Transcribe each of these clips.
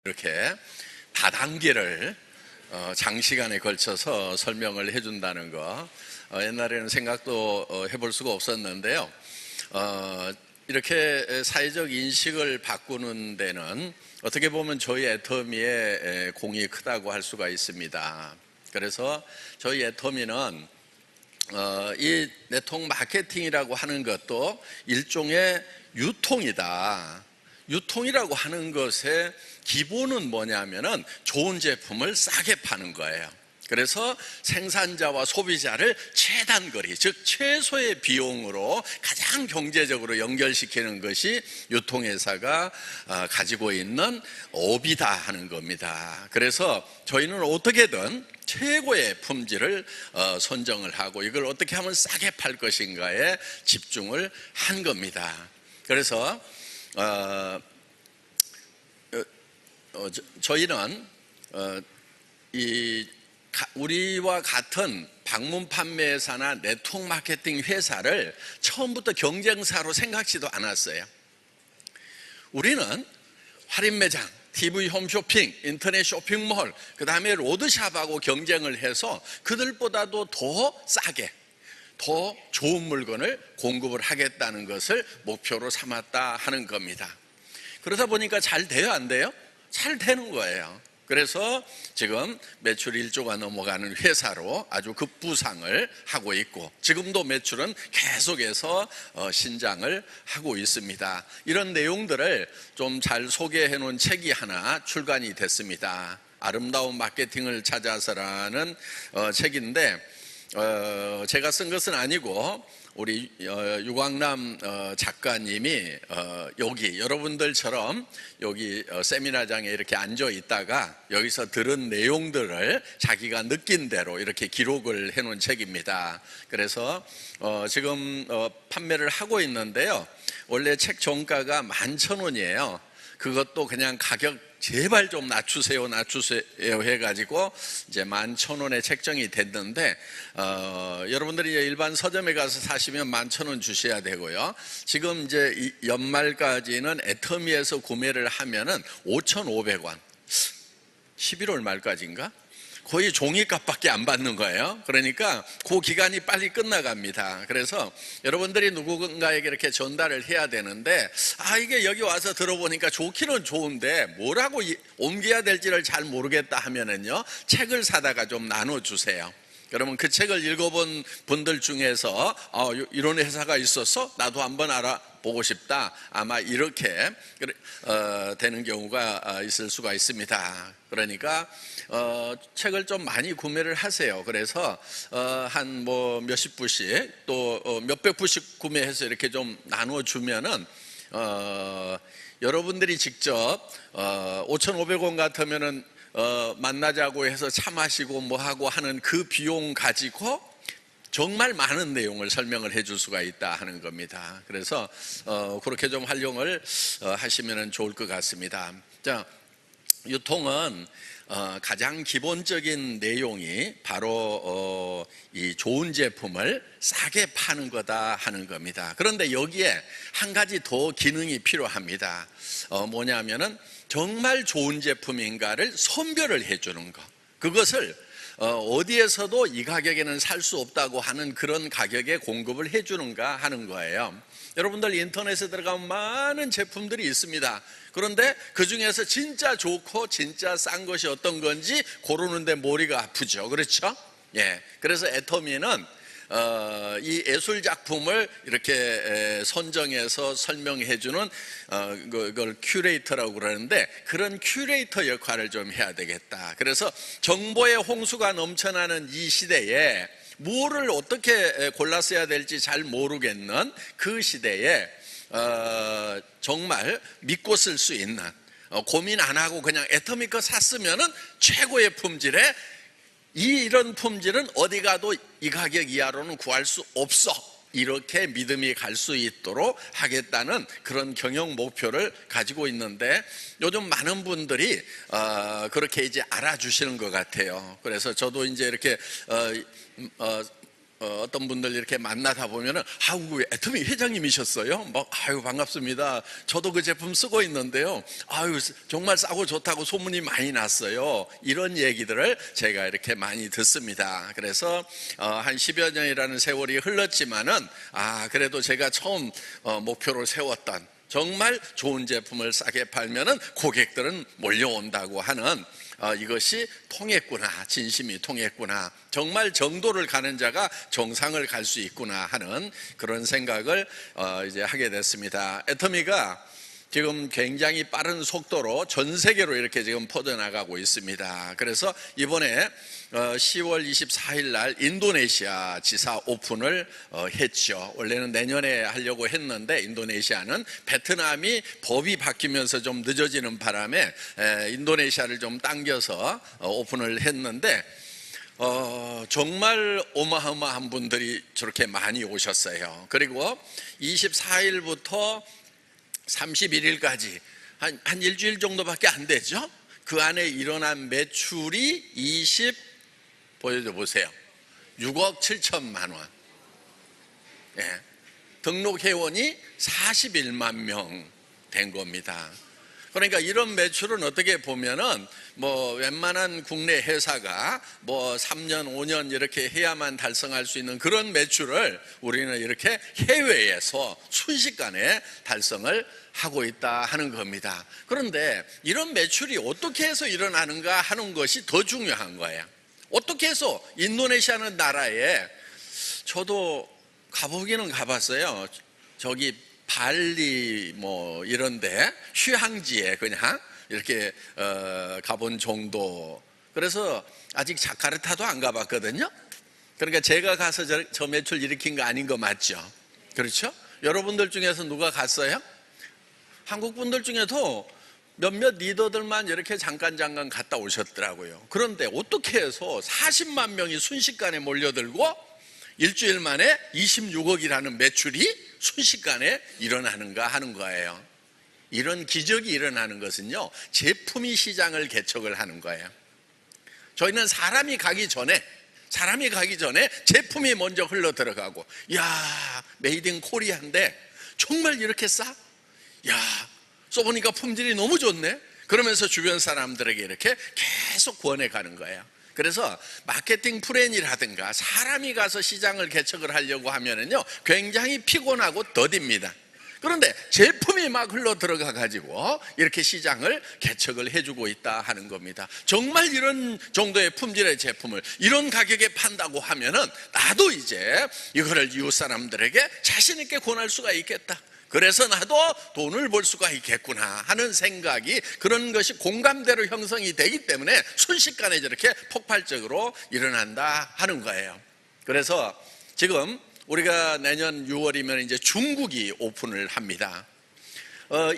이렇게 다단계를 장시간에 걸쳐서 설명을 해준다는 거, 옛날에는 생각도 해볼 수가 없었는데요. 이렇게 사회적 인식을 바꾸는 데는 어떻게 보면 저희 애터미의 공이 크다고 할 수가 있습니다. 그래서 저희 애터미는 이 네트워크 마케팅이라고 하는 것도 일종의 유통이다. 유통이라고 하는 것의 기본은 뭐냐면은 좋은 제품을 싸게 파는 거예요. 그래서 생산자와 소비자를 최단거리, 즉 최소의 비용으로 가장 경제적으로 연결시키는 것이 유통회사가 가지고 있는 업이다 하는 겁니다. 그래서 저희는 어떻게든 최고의 품질을 선정을 하고 이걸 어떻게 하면 싸게 팔 것인가에 집중을 한 겁니다. 그래서 저희는 우리와 같은 방문 판매사나 네트워크 마케팅 회사를 처음부터 경쟁사로 생각지도 않았어요. 우리는 할인 매장, TV 홈쇼핑, 인터넷 쇼핑몰, 그 다음에 로드샵하고 경쟁을 해서 그들보다도 더 싸게, 더 좋은 물건을 공급을 하겠다는 것을 목표로 삼았다 하는 겁니다. 그러다 보니까 잘 돼요, 안 돼요? 잘 되는 거예요. 그래서 지금 매출 1조가 넘어가는 회사로 아주 급부상을 하고 있고, 지금도 매출은 계속해서 신장을 하고 있습니다. 이런 내용들을 좀 잘 소개해 놓은 책이 하나 출간이 됐습니다. 아름다운 마케팅을 찾아서라는 책인데, 제가 쓴 것은 아니고 우리 유광남 작가님이 여기 여러분들처럼 여기 세미나장에 이렇게 앉아 있다가 여기서 들은 내용들을 자기가 느낀 대로 이렇게 기록을 해놓은 책입니다. 그래서 지금 판매를 하고 있는데요. 원래 책 정가가 11,000원이에요. 그것도 그냥 가격 제발 좀 낮추세요 해가지고 이제 11,000원에 책정이 됐는데, 여러분들이 일반 서점에 가서 사시면 11,000원 주셔야 되고요. 지금 이제 연말까지는 애터미에서 구매를 하면은 5,500원, 11월 말까지인가? 거의 종이값밖에 안 받는 거예요. 그러니까 그 기간이 빨리 끝나갑니다. 그래서 여러분들이 누군가에게 이렇게 전달을 해야 되는데, 이게 여기 와서 들어보니까 좋기는 좋은데 뭐라고 옮겨야 될지를 잘 모르겠다 하면은요, 책을 사다가 좀 나눠주세요. 그러면 그 책을 읽어본 분들 중에서 이런 회사가 있었어? 나도 한번 알아보고 싶다. 아마 이렇게 되는 경우가 있을 수가 있습니다. 그러니까 책을 좀 많이 구매를 하세요. 그래서 한 몇십 부씩 또 몇백 부씩 구매해서 이렇게 좀 나눠주면은 여러분들이 직접 5,500원 같으면은 만나자고 해서 차 마시고 뭐 하고 하는 그 비용 가지고 정말 많은 내용을 설명을 해줄 수가 있다 하는 겁니다. 그래서 그렇게 좀 활용을 하시면 좋을 것 같습니다. 자, 유통은 가장 기본적인 내용이 바로 이 좋은 제품을 싸게 파는 거다 하는 겁니다. 그런데 여기에 한 가지 더 기능이 필요합니다. 뭐냐면은 정말 좋은 제품인가를 선별을 해주는 거. 그것을 어디에서도 이 가격에는 살 수 없다고 하는 그런 가격에 공급을 해주는가 하는 거예요. 여러분들 인터넷에 들어가면 많은 제품들이 있습니다. 그런데 그 중에서 진짜 좋고 진짜 싼 것이 어떤 건지 고르는데 머리가 아프죠. 그렇죠? 예. 그래서 애터미는 이 예술 작품을 이렇게 선정해서 설명해주는 그걸 큐레이터라고 그러는데, 그런 큐레이터 역할을 좀 해야 되겠다. 그래서 정보의 홍수가 넘쳐나는 이 시대에 뭐를 어떻게 골랐어야 될지 잘 모르겠는 그 시대에 정말 믿고 쓸 수 있는, 고민 안 하고 그냥 애터미 거 샀으면은 최고의 품질에, 이런 품질은 어디 가도 이 가격 이하로는 구할 수 없어, 이렇게 믿음이 갈 수 있도록 하겠다는 그런 경영 목표를 가지고 있는데, 요즘 많은 분들이 그렇게 이제 알아주시는 것 같아요. 그래서 저도 이제 이렇게 어떤 분들 이렇게 만나다 보면은 아우 애터미 회장님이셨어요? 뭐 아유 반갑습니다. 저도 그 제품 쓰고 있는데요. 아유 정말 싸고 좋다고 소문이 많이 났어요. 이런 얘기들을 제가 이렇게 많이 듣습니다. 그래서 한 10여 년이라는 세월이 흘렀지만은 그래도 제가 처음 목표로 세웠던 정말 좋은 제품을 싸게 팔면은 고객들은 몰려온다고 하는 이것이 통했구나, 진심이 통했구나, 정말 정도를 가는 자가 정상을 갈 수 있구나 하는 그런 생각을 이제 하게 됐습니다. 애터미가 지금 굉장히 빠른 속도로 전 세계로 이렇게 지금 퍼져나가고 있습니다. 그래서 이번에 10월 24일 날 인도네시아 지사 오픈을 했죠. 원래는 내년에 하려고 했는데 인도네시아는 베트남이 법이 바뀌면서 좀 늦어지는 바람에 인도네시아를 좀 당겨서 오픈을 했는데 정말 어마어마한 분들이 저렇게 많이 오셨어요. 그리고 24일부터 31일까지 한 일주일 정도밖에 안 되죠. 그 안에 일어난 매출이 보세요. 6억 7천만 원. 예. 등록 회원이 41만 명 된 겁니다. 그러니까 이런 매출은 어떻게 보면은 뭐 웬만한 국내 회사가 뭐 3년 5년 이렇게 해야만 달성할 수 있는 그런 매출을 우리는 이렇게 해외에서 순식간에 달성을 하고 있다 하는 겁니다. 그런데 이런 매출이 어떻게 해서 일어나는가 하는 것이 더 중요한 거예요. 어떻게 해서 인도네시아는 나라에, 저도 가보기는 가봤어요. 저기 발리 뭐 이런데 휴양지에 그냥 이렇게 가본 정도. 그래서 아직 자카르타도 안 가봤거든요. 그러니까 제가 가서 저 매출 일으킨 거 아닌 거 맞죠? 그렇죠? 여러분들 중에서 누가 갔어요? 한국 분들 중에도 몇몇 리더들만 이렇게 잠깐 갔다 오셨더라고요. 그런데 어떻게 해서 40만 명이 순식간에 몰려들고 일주일 만에 26억이라는 매출이 순식간에 일어나는가 하는 거예요. 이런 기적이 일어나는 것은요, 제품이 시장을 개척을 하는 거예요. 저희는 사람이 가기 전에 제품이 먼저 흘러 들어가고, 야, 메이드 인 코리아인데 정말 이렇게 싸? 야, 써보니까 품질이 너무 좋네? 그러면서 주변 사람들에게 이렇게 계속 권해 가는 거예요. 그래서 마케팅 플랜이라든가 사람이 가서 시장을 개척을 하려고 하면은요, 굉장히 피곤하고 더딥니다. 그런데 제품이 막 흘러 들어가 가지고 이렇게 시장을 개척을 해주고 있다 하는 겁니다. 정말 이런 정도의 품질의 제품을 이런 가격에 판다고 하면은 나도 이제 이거를 이웃 사람들에게 자신 있게 권할 수가 있겠다. 그래서 나도 돈을 벌 수가 있겠구나 하는 생각이, 그런 것이 공감대로 형성이 되기 때문에 순식간에 저렇게 폭발적으로 일어난다 하는 거예요. 그래서 지금 우리가 내년 6월이면 이제 중국이 오픈을 합니다.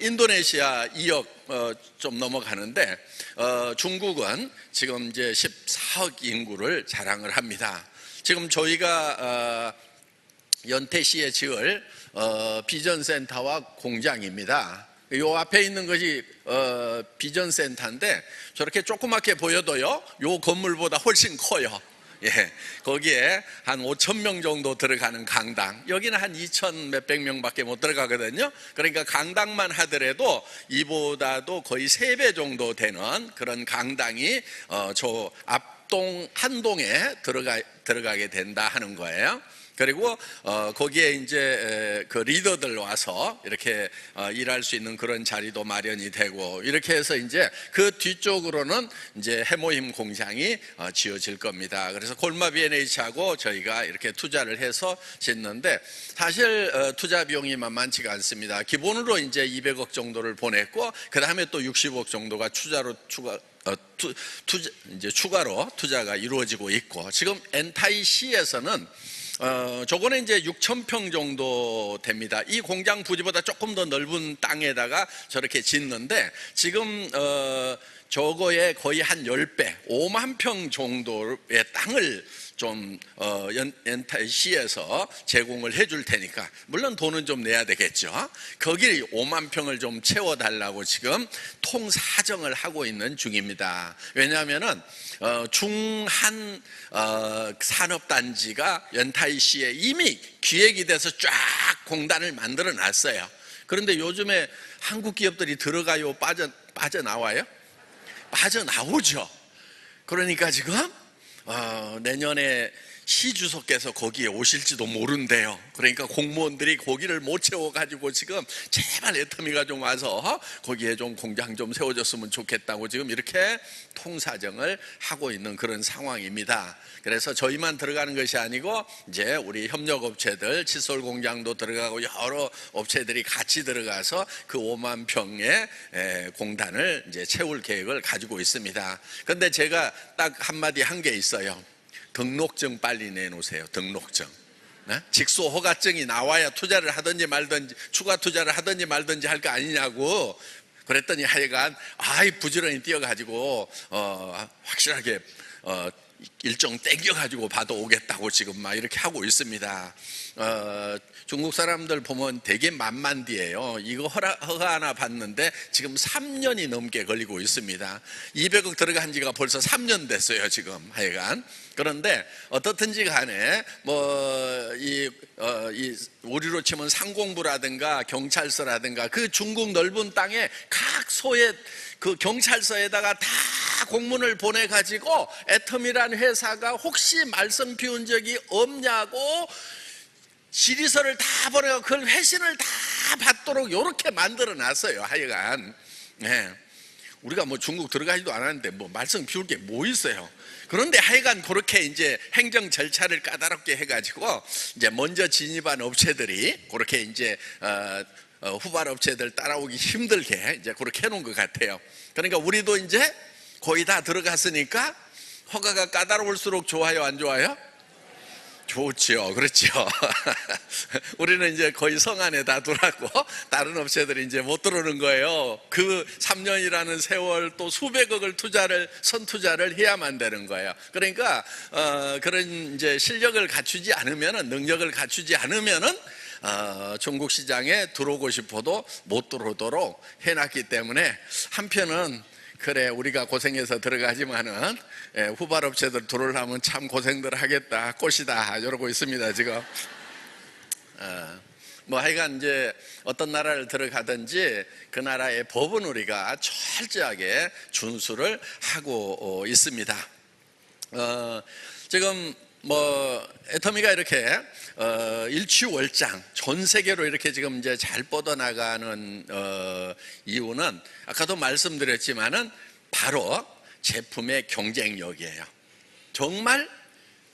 인도네시아 2억 좀 넘어가는데 중국은 지금 이제 14억 인구를 자랑을 합니다. 지금 저희가 연태시에 지을 비전센터와 공장입니다. 요 앞에 있는 것이 비전센터인데 저렇게 조그맣게 보여도요, 요 건물보다 훨씬 커요. 예, 거기에 한 5천 명 정도 들어가는 강당, 여기는 한 2천 몇백 명밖에 못 들어가거든요. 그러니까 강당만 하더라도 이보다도 거의 3배 정도 되는 그런 강당이 저 앞동 한 동에 들어가게 된다 하는 거예요. 그리고 거기에 이제 그 리더들 와서 이렇게 일할 수 있는 그런 자리도 마련이 되고, 이렇게 해서 이제 그 뒤쪽으로는 이제 해모임 공장이 지어질 겁니다. 그래서 골마 B&H하고 저희가 이렇게 투자를 해서 짓는데, 사실 투자 비용이 만만치가 않습니다. 기본으로 이제 200억 정도를 보냈고, 그 다음에 또 60억 정도가 이제 추가로 투자가 이루어지고 있고, 지금 엔타이시에서는 저거는 이제 6,000평 정도 됩니다. 이 공장 부지보다 조금 더 넓은 땅에다가 저렇게 짓는데, 지금 저거에 거의 한 10배, 5만 평 정도의 땅을 좀 연타시에서 제공을 해줄 테니까, 물론 돈은 좀 내야 되겠죠. 거기 5만 평을 좀 채워달라고 지금 통사정을 하고 있는 중입니다. 왜냐하면은 중한 산업단지가 연타이시에 이미 기획이 돼서 쫙 공단을 만들어 놨어요. 그런데 요즘에 한국 기업들이 들어가요, 빠져나와요? 빠져나오죠. 그러니까 지금 내년에 시 주석께서 거기에 오실지도 모른대요. 그러니까 공무원들이 거기를 못 채워가지고 지금 제발 애터미가 좀 와서 거기에 좀 공장 좀 세워줬으면 좋겠다고 지금 이렇게 통사정을 하고 있는 그런 상황입니다. 그래서 저희만 들어가는 것이 아니고 이제 우리 협력업체들, 칫솔 공장도 들어가고 여러 업체들이 같이 들어가서 그 5만 평의 공단을 이제 채울 계획을 가지고 있습니다. 그런데 제가 딱 한마디 한 게 있어요. 등록증 빨리 내놓으세요. 등록증. 네? 직소 허가증이 나와야 투자를 하든지 말든지, 추가 투자를 하든지 말든지 할 거 아니냐고 그랬더니 하여간 부지런히 뛰어가지고 확실하게 일정 땡겨가지고 받아오겠다고 지금 막 이렇게 하고 있습니다. 중국 사람들 보면 되게 만만디예요. 이거 허가 하나 받는데 지금 3년이 넘게 걸리고 있습니다. 200억 들어간 지가 벌써 3년 됐어요 지금 하여간. 그런데 어떻든지 간에 우리로 치면 상공부라든가 경찰서라든가 그 중국 넓은 땅에 각 소의 그 경찰서에다가 다 공문을 보내가지고 애텀이라는 회사가 혹시 말썽 피운 적이 없냐고 질의서를 다 보내고 그걸 회신을 다 받도록 이렇게 만들어 놨어요 하여간. 네. 우리가 중국 들어가지도 않았는데 말썽 피울 게 뭐 있어요. 그런데 하여간 그렇게 이제 행정 절차를 까다롭게 해가지고 이제 먼저 진입한 업체들이 그렇게 이제 후발 업체들 따라오기 힘들게 이제 그렇게 해놓은 것 같아요. 그러니까 우리도 이제 거의 다 들어갔으니까 허가가 까다로울수록 좋아요, 안 좋아요? 좋죠. 그렇죠. 우리는 이제 거의 성 안에 다 들어왔고 다른 업체들이 이제 못 들어오는 거예요. 그 3년이라는 세월 또 수백억을 선투자를 해야만 되는 거예요. 그러니까 그런 이제 실력을 갖추지 않으면은, 능력을 갖추지 않으면은 중국 시장에 들어오고 싶어도 못 들어오도록 해놨기 때문에 한편은 그래 우리가 고생해서 들어가지만은 후발업체들 들어오려면 참 고생들 하겠다, 꽃이다 이러고 있습니다 지금. 하여간 이제 어떤 나라를 들어가든지 그 나라의 법은 우리가 철저하게 준수를 하고 있습니다. 지금 애터미가 이렇게 일취월장 전 세계로 이렇게 지금 이제 잘 뻗어나가는 이유는 아까도 말씀드렸지만은 바로 제품의 경쟁력이에요. 정말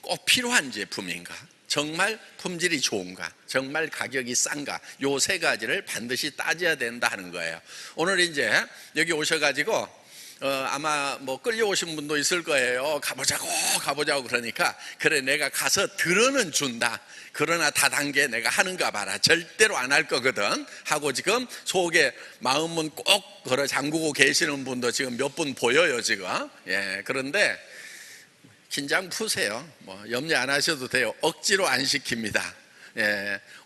꼭 필요한 제품인가? 정말 품질이 좋은가? 정말 가격이 싼가? 요 세 가지를 반드시 따져야 된다 하는 거예요. 오늘 이제 여기 오셔가지고 아마 끌려오신 분도 있을 거예요. 가보자고 그러니까 그래 내가 가서 들어는 준다. 그러나 다단계 내가 하는가 봐라. 절대로 안 할 거거든 하고 지금 속에 마음은 꼭 걸어 잠그고 계시는 분도 지금 몇 분 보여요 지금. 그런데 긴장 푸세요. 염려 안 하셔도 돼요. 억지로 안 시킵니다.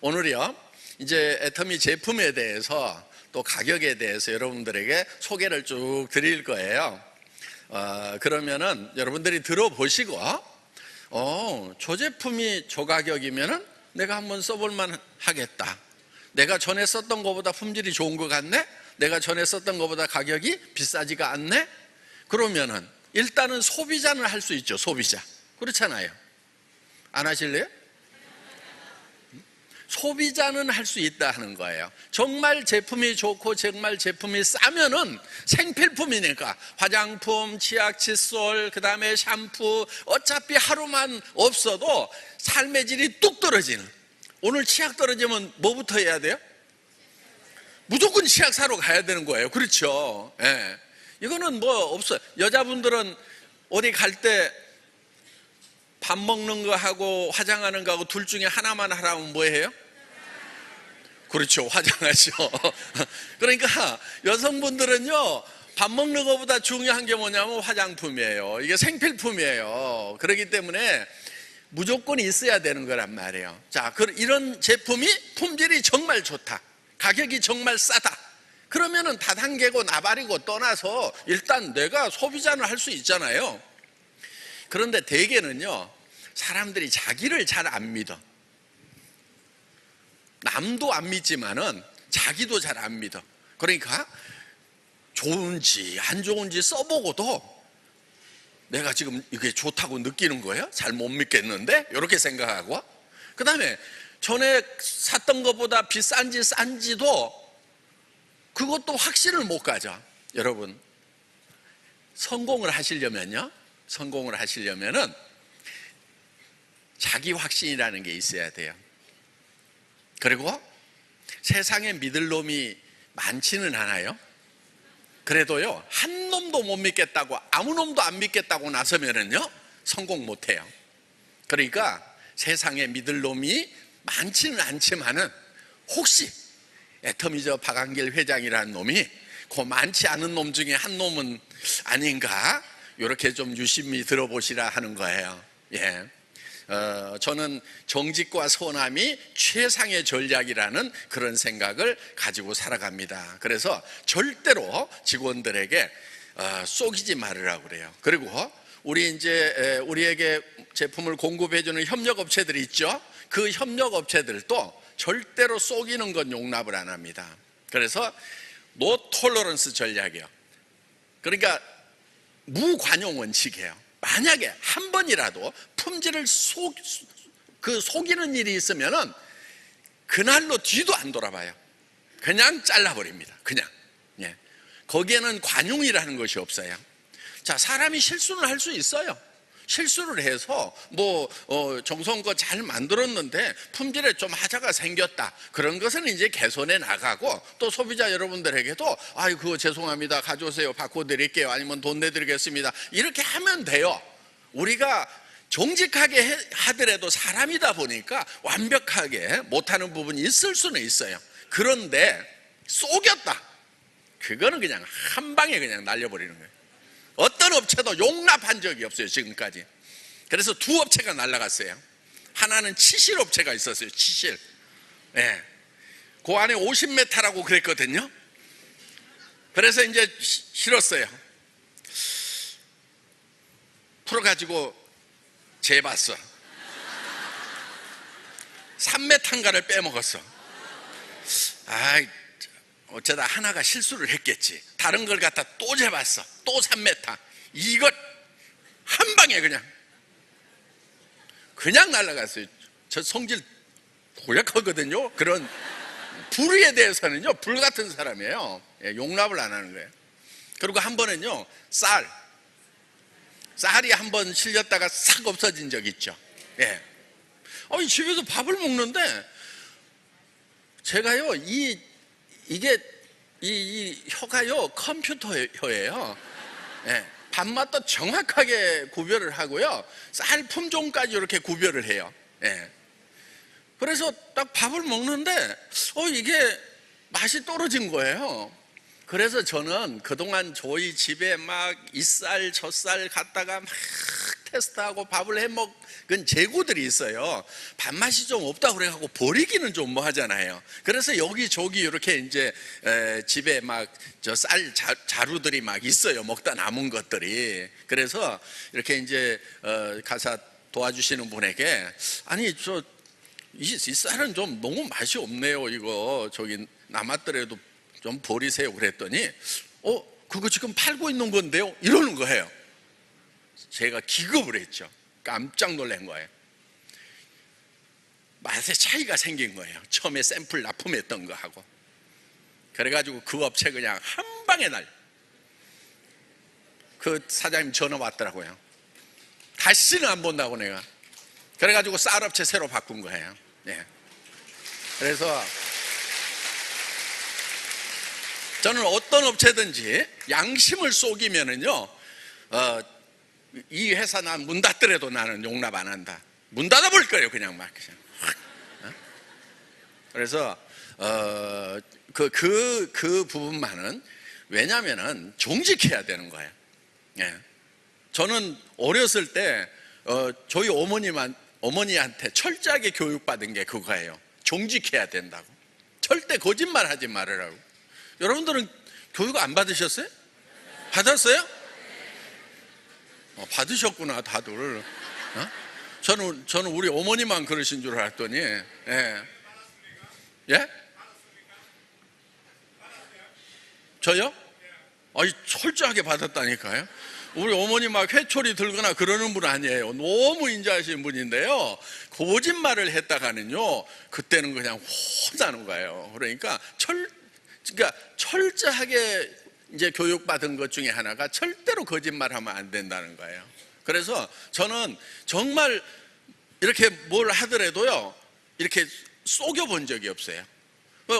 오늘이요 이제 애터미 제품에 대해서 또 가격에 대해서 여러분들에게 소개를 쭉 드릴 거예요. 그러면은 여러분들이 들어보시고 저 제품이 저 가격이면은 내가 한번 써볼만 하겠다. 내가 전에 썼던 것보다 품질이 좋은 것 같네? 내가 전에 썼던 것보다 가격이 비싸지가 않네? 그러면은 일단은 소비자는 할 수 있죠. 소비자. 그렇잖아요. 안 하실래요? 소비자는 할 수 있다 하는 거예요. 정말 제품이 좋고 정말 제품이 싸면은 생필품이니까 화장품, 치약, 칫솔, 그 다음에 샴푸 어차피 하루만 없어도 삶의 질이 뚝 떨어지는. 오늘 치약 떨어지면 뭐부터 해야 돼요? 무조건 치약 사러 가야 되는 거예요. 그렇죠. 이거는 없어요. 여자분들은 어디 갈 때 밥 먹는 거 하고 화장하는 거 하고 둘 중에 하나만 하라면 뭐 해요? 그렇죠. 화장하죠. 그러니까 여성분들은요 밥 먹는 것보다 중요한 게 뭐냐면 화장품이에요. 이게 생필품이에요. 그렇기 때문에 무조건 있어야 되는 거란 말이에요. 자, 이런 제품이 품질이 정말 좋다, 가격이 정말 싸다, 그러면은 다단계고 나발이고 떠나서 일단 내가 소비자는 할 수 있잖아요. 그런데 대개는요, 사람들이 자기를 잘 안 믿어. 남도 안 믿지만은 자기도 잘 안 믿어. 그러니까 좋은지 안 좋은지 써보고도 내가 지금 이게 좋다고 느끼는 거예요? 잘 못 믿겠는데? 이렇게 생각하고, 그 다음에 전에 샀던 것보다 비싼지 싼지도 그것도 확신을 못 가져. 여러분, 성공을 하시려면요, 성공을 하시려면은 자기 확신이라는 게 있어야 돼요. 그리고 세상에 믿을 놈이 많지는 않아요. 그래도요, 한 놈도 못 믿겠다고, 아무 놈도 안 믿겠다고 나서면은요, 성공 못 해요. 그러니까 세상에 믿을 놈이 많지는 않지만은 혹시 애터미저 박한길 회장이라는 놈이 그 많지 않은 놈 중에 한 놈은 아닌가, 이렇게 좀 유심히 들어보시라 하는 거예요. 예. 저는 정직과 선함이 최상의 전략이라는 그런 생각을 가지고 살아갑니다. 그래서 절대로 직원들에게 속이지 말으라고 그래요. 그리고 우리에게 제품을 공급해주는 협력업체들이 있죠. 그 협력업체들도 절대로 속이는 건 용납을 안 합니다. 그래서 노 톨러런스 전략이에요. 그러니까 무관용 원칙이에요. 만약에 한 번이라도 품질을 속이는 일이 있으면은 그날로 뒤도 안 돌아봐요. 그냥 잘라버립니다. 그냥. 예. 거기에는 관용이라는 것이 없어요. 자, 사람이 실수는 할 수 있어요. 실수를 해서 정성껏 잘 만들었는데 품질에 좀 하자가 생겼다, 그런 것은 이제 개선해 나가고, 또 소비자 여러분들에게도 아유 그거 죄송합니다, 가져오세요, 바꿔드릴게요, 아니면 돈 내드리겠습니다, 이렇게 하면 돼요. 우리가 정직하게 하더라도 사람이다 보니까 완벽하게 못하는 부분이 있을 수는 있어요. 그런데 속였다, 그거는 그냥 한 방에 그냥 날려버리는 거예요. 어떤 업체도 용납한 적이 없어요, 지금까지. 그래서 두 업체가 날라갔어요. 하나는 치실 업체가 있었어요. 치실. 예. 그 안에 50m라고 그랬거든요. 그래서 이제 실었어요. 풀어가지고 재봤어. 3m인가를 빼먹었어. 어쩌다 하나가 실수를 했겠지. 다른 걸 갖다 또 재봤어. 또 3m. 이것 한 방에 그냥 날아갔어요. 저 성질 고약하거든요. 그런 불의에 대해서는요, 불 같은 사람이에요. 예, 용납을 안 하는 거예요. 그리고 한 번은요, 쌀이 한 번 실렸다가 싹 없어진 적 있죠. 예. 이 집에서 밥을 먹는데 제가요, 이게 이 혀가요, 컴퓨터 혀예요. 예. 밥맛도 정확하게 구별을 하고요, 쌀 품종까지 이렇게 구별을 해요. 예. 그래서 딱 밥을 먹는데 이게 맛이 떨어진 거예요. 그래서 저는 그동안 저희 집에 막 이 쌀 저 쌀 갖다가 막 테스트하고 밥을 해먹은 재고들이 있어요. 밥맛이 좀 없다 그래갖고 버리기는 좀 뭐 하잖아요. 그래서 여기저기 이렇게 이제 집에 막 저 쌀 자루들이 막 있어요, 먹다 남은 것들이. 그래서 이렇게 이제 가서 도와주시는 분에게, 아니 이 쌀은 좀 너무 맛이 없네요, 이거 저기 남았더라도 좀 버리세요 그랬더니 그거 지금 팔고 있는 건데요, 이러는 거예요. 제가 기겁을 했죠. 깜짝 놀란 거예요. 맛의 차이가 생긴 거예요. 처음에 샘플 납품했던 거하고. 그래가지고 그 업체 그냥 한 방에 그 사장님 전화 왔더라고요. 다시는 안 본다고 내가. 그래가지고 쌀업체 새로 바꾼 거예요. 예. 그래서 저는 어떤 업체든지 양심을 속이면은요, 이 회사 난 문 닫더라도 나는 용납 안 한다. 문 닫아볼 거예요, 그냥 막. 그래서 그 부분만은 왜냐하면 정직해야 되는 거예요. 예. 저는 어렸을 때 저희 어머니한테 철저하게 교육받은 게 그거예요. 정직해야 된다고. 절대 거짓말하지 말으라고. 여러분들은 교육 안 받으셨어요? 받았어요? 받으셨구나 다들. 저는 우리 어머니만 그러신 줄 알았더니. 예? 예? 저요? 아니 철저하게 받았다니까요. 우리 어머니 막 회초리 들거나 그러는 분 아니에요. 너무 인자하신 분인데요, 거짓말을 했다가는요 그때는 그냥 혼나는 거예요. 그러니까 철저하게 이제 교육받은 것 중에 하나가 절대로 거짓말하면 안 된다는 거예요. 그래서 저는 정말 이렇게 뭘 하더라도요 이렇게 속여본 적이 없어요.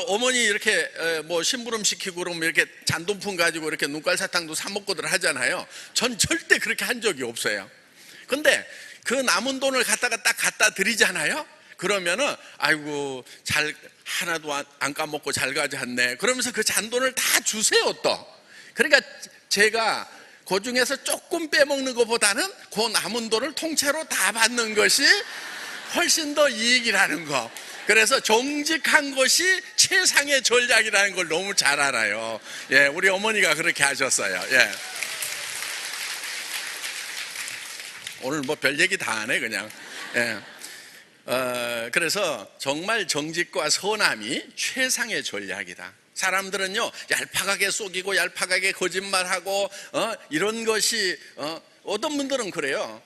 어머니 이렇게 뭐 심부름 시키고 그러면 이렇게 잔돈푼 가지고 이렇게 눈깔 사탕도 사 먹고들 하잖아요. 전 절대 그렇게 한 적이 없어요. 근데 그 남은 돈을 갖다가 딱 갖다 드리잖아요. 그러면은 아이고 잘 하나도 안 까먹고 잘 가져왔네 그러면서 그 잔돈을 다 주세요 또. 그러니까 제가 그 중에서 조금 빼먹는 것보다는 그 남은 돈을 통째로 다 받는 것이 훨씬 더 이익이라는 거. 그래서 정직한 것이 최상의 전략이라는 걸 너무 잘 알아요. 예, 우리 어머니가 그렇게 하셨어요. 예. 오늘 뭐 별 얘기 다 하네 그냥. 예. 그래서 정말 정직과 선함이 최상의 전략이다. 사람들은요 얄팍하게 속이고 얄팍하게 거짓말하고 이런 것이 어떤 분들은 그래요.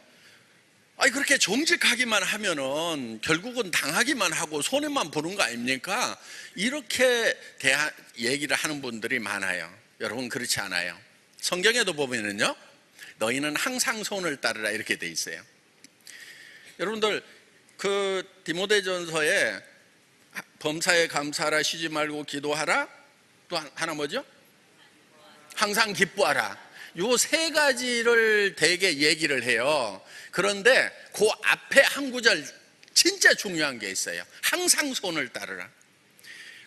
아니 그렇게 정직하기만 하면은 결국은 당하기만 하고 손해만 보는 거 아닙니까? 이렇게 얘기를 하는 분들이 많아요. 여러분 그렇지 않아요. 성경에도 보면은요 너희는 항상 손을 따르라 이렇게 돼 있어요. 여러분들 그 디모데전서에 범사에 감사하라, 쉬지 말고 기도하라, 또 하나 뭐죠? 항상 기뻐하라. 요 세 가지를 되게 얘기를 해요. 그런데 그 앞에 한 구절 진짜 중요한 게 있어요. 항상 손을 따르라.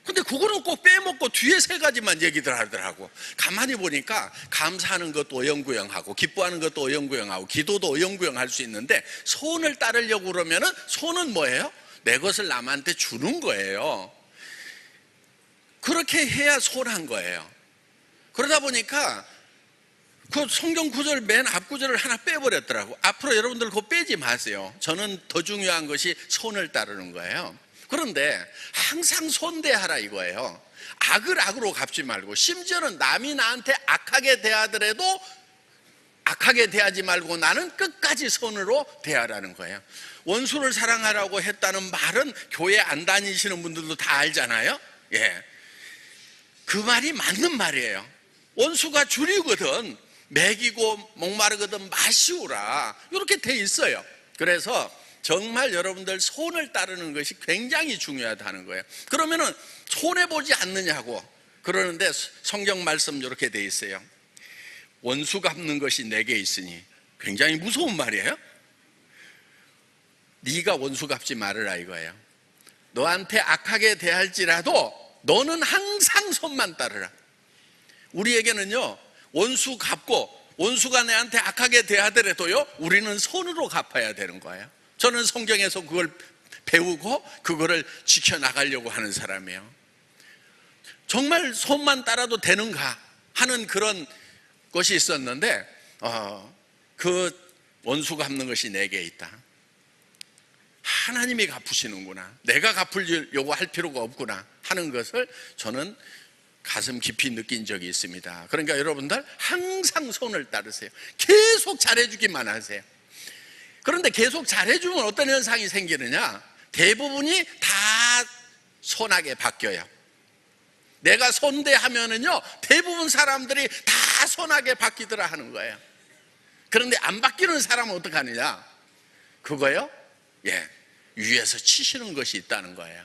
근데 그거는 꼭 빼먹고 뒤에 세 가지만 얘기들 하더라고. 가만히 보니까 감사하는 것도 어영부영하고 기뻐하는 것도 어영부영하고 기도도 어영부영할 수 있는데 손을 따르려고 그러면은 손은 뭐예요? 내 것을 남한테 주는 거예요. 그렇게 해야 손한 거예요. 그러다 보니까 그 성경 구절 맨 앞 구절을 하나 빼버렸더라고. 앞으로 여러분들 그거 빼지 마세요. 저는 더 중요한 것이 손을 따르는 거예요. 그런데 항상 손대하라 이거예요. 악을 악으로 갚지 말고, 심지어는 남이 나한테 악하게 대하더라도 악하게 대하지 말고 나는 끝까지 선으로 대하라는 거예요. 원수를 사랑하라고 했다는 말은 교회 안 다니시는 분들도 다 알잖아요. 예, 그 말이 맞는 말이에요. 원수가 줄이거든 먹이고 목마르거든 마시우라 이렇게 돼 있어요. 그래서 정말 여러분들 손을 따르는 것이 굉장히 중요하다는 거예요. 그러면은 손해보지 않느냐고 그러는데 성경 말씀 이렇게 돼 있어요. 원수 갚는 것이 내게 있으니. 굉장히 무서운 말이에요. 네가 원수 갚지 말으라 이거예요. 너한테 악하게 대할지라도 너는 항상 손만 따르라. 우리에게는요 원수 갚고 원수가 내한테 악하게 대하더라도요 우리는 손으로 갚아야 되는 거예요. 저는 성경에서 그걸 배우고 그거를 지켜나가려고 하는 사람이에요. 정말 손만 따라도 되는가 하는 그런 것이 있었는데 그 원수 갚는 것이 내게 있다. 하나님이 갚으시는구나, 내가 갚으려고 할 필요가 없구나 하는 것을 저는 가슴 깊이 느낀 적이 있습니다. 그러니까 여러분들 항상 손을 따르세요. 계속 잘해주기만 하세요. 그런데 계속 잘해주면 어떤 현상이 생기느냐, 대부분이 다 손하게 바뀌어요. 내가 손대하면은요 대부분 사람들이 다 손하게 바뀌더라 하는 거예요. 그런데 안 바뀌는 사람은 어떻게 하느냐, 그거요? 예, 위에서 치시는 것이 있다는 거예요.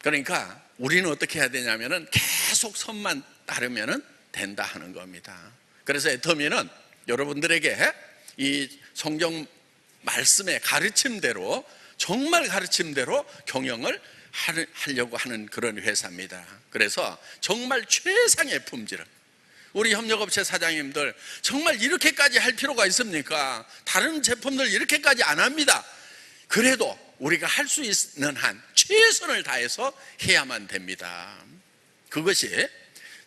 그러니까 우리는 어떻게 해야 되냐면은 계속 손만 따르면은 된다 하는 겁니다. 그래서 애터미는 여러분들에게 이 성경 말씀의 가르침대로, 정말 가르침대로 경영을 하려고 하는 그런 회사입니다. 그래서 정말 최상의 품질을, 우리 협력업체 사장님들 정말 이렇게까지 할 필요가 있습니까? 다른 제품들 이렇게까지 안 합니다. 그래도 우리가 할 수 있는 한 최선을 다해서 해야만 됩니다. 그것이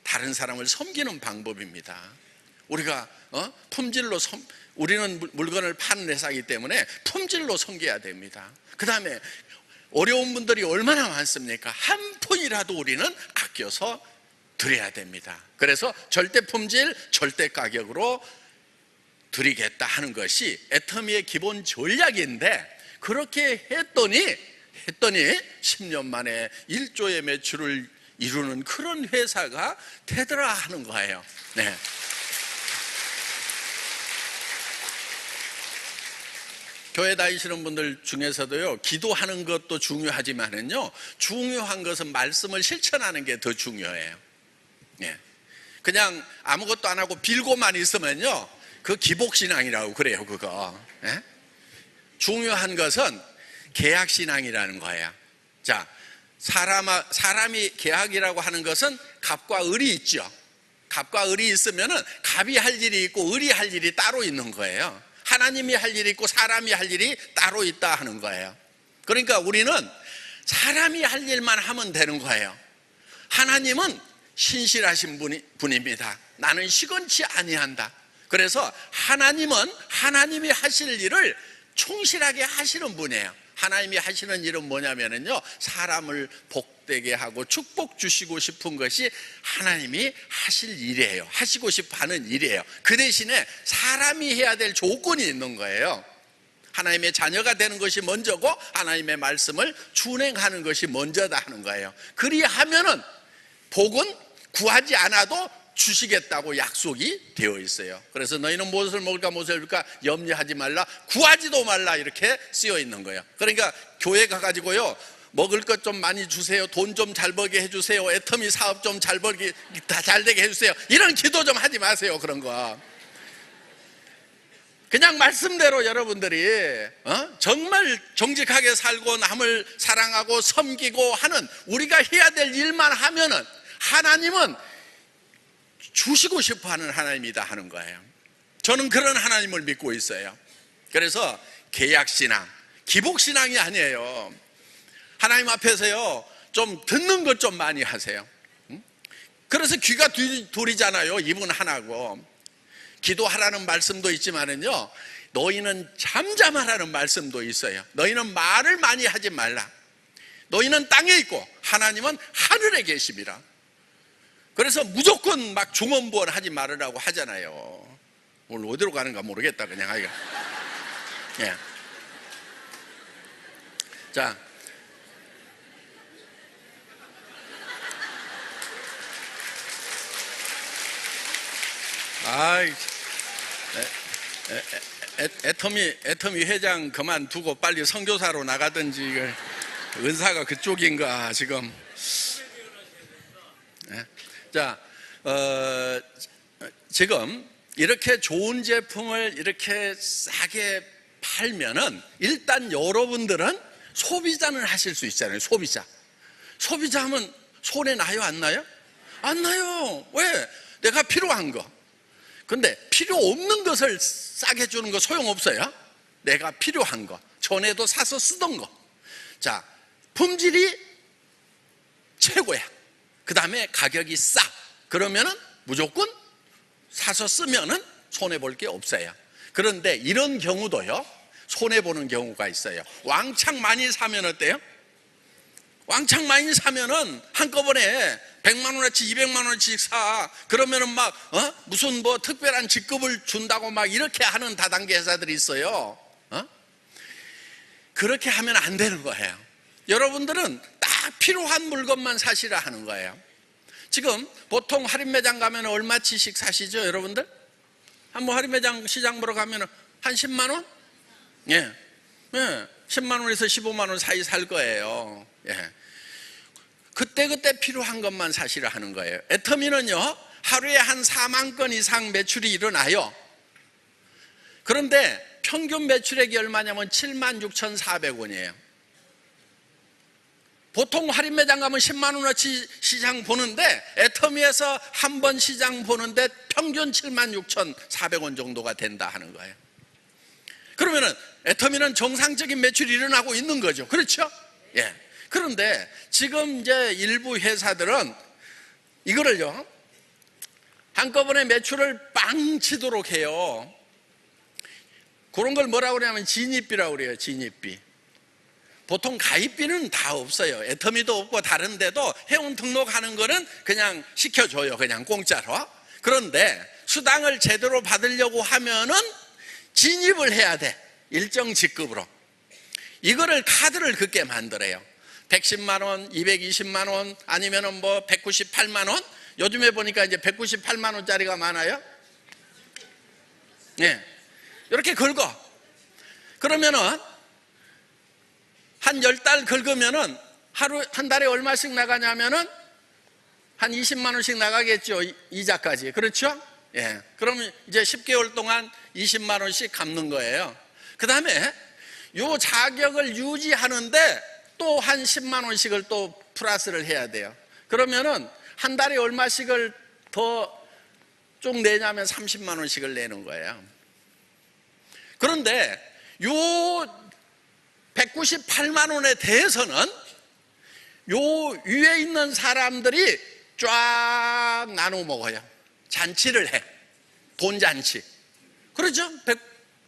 다른 사람을 섬기는 방법입니다. 우리가 품질로 우리는 물건을 파는 회사이기 때문에 품질로 섬겨야 됩니다. 그 다음에 어려운 분들이 얼마나 많습니까? 한 푼이라도 우리는 아껴서 드려야 됩니다. 그래서 절대 품질, 절대 가격으로 드리겠다 하는 것이 애터미의 기본 전략인데, 그렇게 했더니 10년 만에 1조의 매출을 이루는 그런 회사가 되더라 하는 거예요. 네. 교회 다니시는 분들 중에서도요, 기도하는 것도 중요하지만은요, 중요한 것은 말씀을 실천하는 게 더 중요해요. 예. 그냥 아무것도 안 하고 빌고만 있으면요, 그 기복신앙이라고 그래요, 그거. 예? 중요한 것은 계약신앙이라는 거예요. 자, 사람이 계약이라고 하는 것은 갑과 을이 있죠. 갑과 을이 있으면은 갑이 할 일이 있고 을이 할 일이 따로 있는 거예요. 하나님이 할 일이 있고 사람이 할 일이 따로 있다 하는 거예요. 그러니까 우리는 사람이 할 일만 하면 되는 거예요. 하나님은 신실하신 분입니다. 나는 시건치 아니한다. 그래서 하나님은 하나님이 하실 일을 충실하게 하시는 분이에요. 하나님이 하시는 일은 뭐냐면요, 사람을 복되게 하고 축복 주시고 싶은 것이 하나님이 하실 일이에요. 하시고 싶어 하는 일이에요. 그 대신에 사람이 해야 될 조건이 있는 거예요. 하나님의 자녀가 되는 것이 먼저고 하나님의 말씀을 준행하는 것이 먼저다 하는 거예요. 그리하면은 복은 구하지 않아도 주시겠다고 약속이 되어 있어요. 그래서 너희는 무엇을 먹을까 무엇을 입을까 염려하지 말라, 구하지도 말라, 이렇게 쓰여 있는 거예요. 그러니까 교회 가가지고요, 먹을 것 좀 많이 주세요, 돈 좀 잘 벌게 해주세요, 애터미 사업 좀 잘 벌게 다 잘 되게 해주세요, 이런 기도 좀 하지 마세요. 그런 거 그냥 말씀대로 여러분들이 정말 정직하게 살고 남을 사랑하고 섬기고 하는 우리가 해야 될 일만 하면은 하나님은 주시고 싶어하는 하나님이다 하는 거예요. 저는 그런 하나님을 믿고 있어요. 그래서 계약신앙, 기복신앙이 아니에요. 하나님 앞에서요, 좀 듣는 것 좀 많이 하세요. 그래서 귀가 둘이잖아요. 입은 하나고. 기도하라는 말씀도 있지만은요, 너희는 잠잠하라는 말씀도 있어요. 너희는 말을 많이 하지 말라. 너희는 땅에 있고 하나님은 하늘에 계십니다. 그래서 무조건 막 중언부언 하지 말으라고 하잖아요. 오늘 어디로 가는가 모르겠다 그냥 하기가. 예. 자, 애터미 회장 그만두고 빨리 선교사로 나가든지, 은사가 그쪽인가 지금. 예. 자, 지금 이렇게 좋은 제품을 이렇게 싸게 팔면은 일단 여러분들은 소비자는 하실 수 있잖아요. 소비자 하면 손해 나요, 안 나요? 안 나요. 왜? 내가 필요한 거. 근데 필요 없는 것을 싸게 주는 거 소용없어요. 내가 필요한 거, 전에도 사서 쓰던 거. 자, 품질이 최고야. 그 다음에 가격이 싸. 그러면은 무조건 사서 쓰면은 손해볼 게 없어요. 그런데 이런 경우도요, 손해보는 경우가 있어요. 왕창 많이 사면 어때요? 왕창 많이 사면은 한꺼번에 100만 원어치 200만 원어치 사. 그러면은 막 무슨 뭐 특별한 직급을 준다고 막 이렇게 하는 다단계 회사들이 있어요. 그렇게 하면 안 되는 거예요. 여러분들은 딱 필요한 물건만 사시라 하는 거예요. 지금 보통 할인 매장 가면 얼마치씩 사시죠, 여러분들? 한번 할인 매장 시장 보러 가면 한 10만 원? 예. 10만 원에서 15만 원 사이 살 거예요. 예. 그때 필요한 것만 사시라 하는 거예요. 애터미는요, 하루에 한 4만 건 이상 매출이 일어나요. 그런데 평균 매출액이 얼마냐면 76,400원이에요. 보통 할인 매장 가면 10만 원어치 시장 보는데 애터미에서 한 번 시장 보는데 평균 76,400원 정도가 된다 하는 거예요. 그러면은 애터미는 정상적인 매출이 일어나고 있는 거죠. 그렇죠? 예. 그런데 지금 이제 일부 회사들은 이거를요, 한꺼번에 매출을 빵 치도록 해요. 그런 걸 뭐라고 그러냐면 진입비라고 그래요. 진입비. 보통 가입비는 다 없어요. 애터미도 없고 다른 데도 회원 등록하는 거는 그냥 시켜줘요. 그냥 공짜로. 그런데 수당을 제대로 받으려고 하면은 진입을 해야 돼. 일정 직급으로. 이거를 카드를 긋게 만들어요. 110만 원, 220만 원, 아니면은 뭐 198만 원. 요즘에 보니까 이제 198만 원짜리가 많아요. 예. 이렇게 긁어. 그러면은 한 10달 긁으면은 한 달에 얼마씩 나가냐면은 한 20만 원씩 나가겠죠. 이자까지. 그렇죠? 예. 그러면 이제 10개월 동안 20만 원씩 갚는 거예요. 그 다음에 요 자격을 유지하는데 또 한 10만 원씩을 또 플러스를 해야 돼요. 그러면은 한 달에 얼마씩을 더 쭉 내냐면 30만 원씩을 내는 거예요. 그런데 요 198만 원에 대해서는 요 위에 있는 사람들이 쫙 나눠 먹어요. 잔치를 해. 돈잔치. 그렇죠?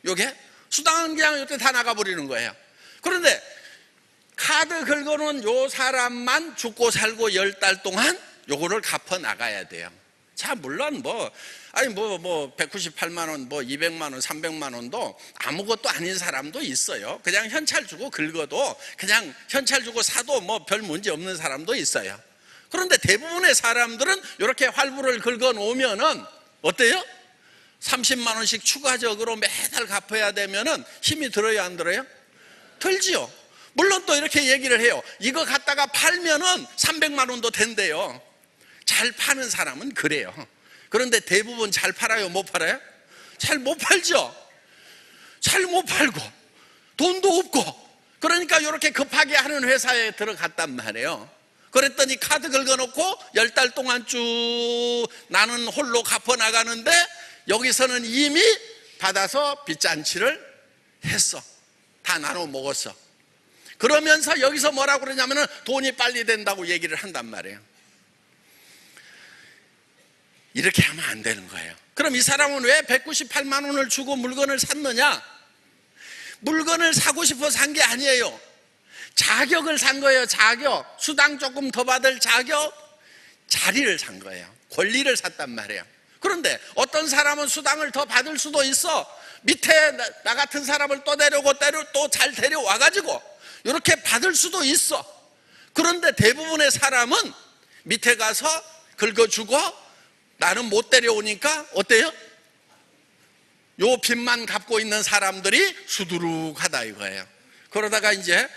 요게 수당은 그냥 이때 다 나가버리는 거예요. 그런데 카드 긁어놓은 요 사람만 죽고 살고 10달 동안 요거를 갚아 나가야 돼요. 자, 물론 198만 원, 200만 원, 300만 원도 아무것도 아닌 사람도 있어요. 그냥 현찰 주고 긁어도, 그냥 현찰 주고 사도 별 문제 없는 사람도 있어요. 그런데 대부분의 사람들은 이렇게 활부를 긁어 놓으면은 어때요? 30만 원씩 추가적으로 매달 갚아야 되면은 힘이 들어요, 안 들어요? 들지요. 물론 또 이렇게 얘기를 해요. 이거 갖다가 팔면은 300만 원도 된대요. 잘 파는 사람은 그래요. 그런데 대부분 잘 팔아요, 못 팔아요? 잘 못 팔죠. 잘 못 팔고 돈도 없고, 그러니까 이렇게 급하게 하는 회사에 들어갔단 말이에요. 그랬더니 카드 긁어놓고 10달 동안 쭉 나는 홀로 갚아 나가는데 여기서는 이미 받아서 빚잔치를 했어. 다 나눠 먹었어. 그러면서 여기서 뭐라고 그러냐면은 돈이 빨리 된다고 얘기를 한단 말이에요. 이렇게 하면 안 되는 거예요. 그럼 이 사람은 왜 198만 원을 주고 물건을 샀느냐? 물건을 사고 싶어 산 게 아니에요. 자격을 산 거예요. 자격. 수당 조금 더 받을 자격. 자리를 산 거예요. 권리를 샀단 말이에요. 그런데 어떤 사람은 수당을 더 받을 수도 있어. 밑에 나 같은 사람을 또 데려오고 또 잘 데려와가지고 이렇게 받을 수도 있어. 그런데 대부분의 사람은 밑에 가서 긁어주고 나는 못 데려오니까 어때요? 요 빚만 갚고 있는 사람들이 수두룩하다 이거예요. 그러다가 이제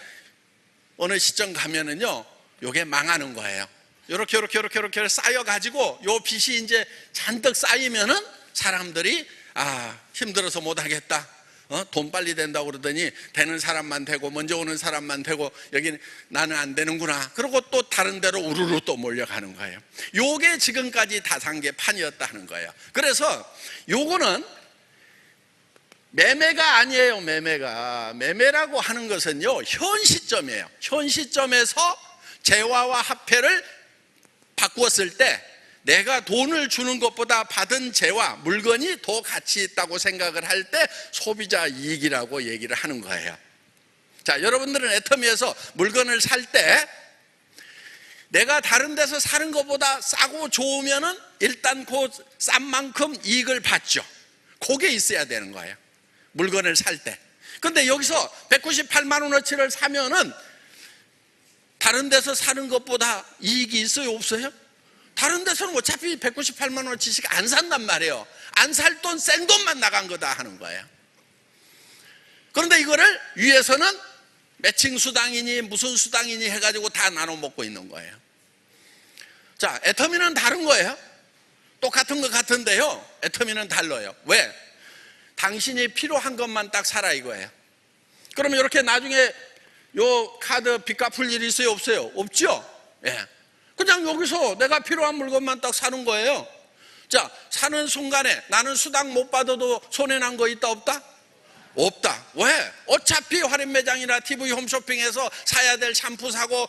어느 시점 가면은요, 요게 망하는 거예요. 요렇게 쌓여가지고 요 빚이 이제 잔뜩 쌓이면은 사람들이 힘들어서 못하겠다. 돈 빨리 된다고 그러더니 되는 사람만 되고 먼저 오는 사람만 되고 여기는 나는 안 되는구나. 그리고 또 다른 데로 우르르 또 몰려가는 거예요. 요게 지금까지 다단계판이었다 하는 거예요. 그래서 요거는 매매가 아니에요. 매매라고 하는 것은요, 현 시점이에요. 현 시점에서 재화와 화폐를 바꾸었을 때 내가 돈을 주는 것보다 받은 재화, 물건이 더 가치 있다고 생각을 할 때 소비자 이익이라고 얘기를 하는 거예요. 자, 여러분들은 애터미에서 물건을 살 때 내가 다른 데서 사는 것보다 싸고 좋으면은 일단 그 싼 만큼 이익을 받죠. 그게 있어야 되는 거예요. 물건을 살 때. 근데 여기서 198만 원어치를 사면은 다른 데서 사는 것보다 이익이 있어요, 없어요? 다른 데서는 어차피 198만 원어치씩 안 산단 말이에요. 안 살 돈 생돈만 나간 거다 하는 거예요. 그런데 이거를 위에서는 매칭 수당이니 무슨 수당이니 해가지고 다 나눠 먹고 있는 거예요. 자, 애터미는 다른 거예요. 똑같은 것 같은데요, 애터미는 달라요. 왜? 당신이 필요한 것만 딱 사라 이거예요. 그러면 이렇게 나중에 요 카드 빚 갚을 일이 있어요, 없어요? 없죠? 예. 그냥 여기서 내가 필요한 물건만 딱 사는 거예요. 자, 사는 순간에 나는 수당 못 받아도 손해난 거 있다, 없다? 없다. 왜? 어차피 할인 매장이나 TV 홈쇼핑에서 사야 될 샴푸 사고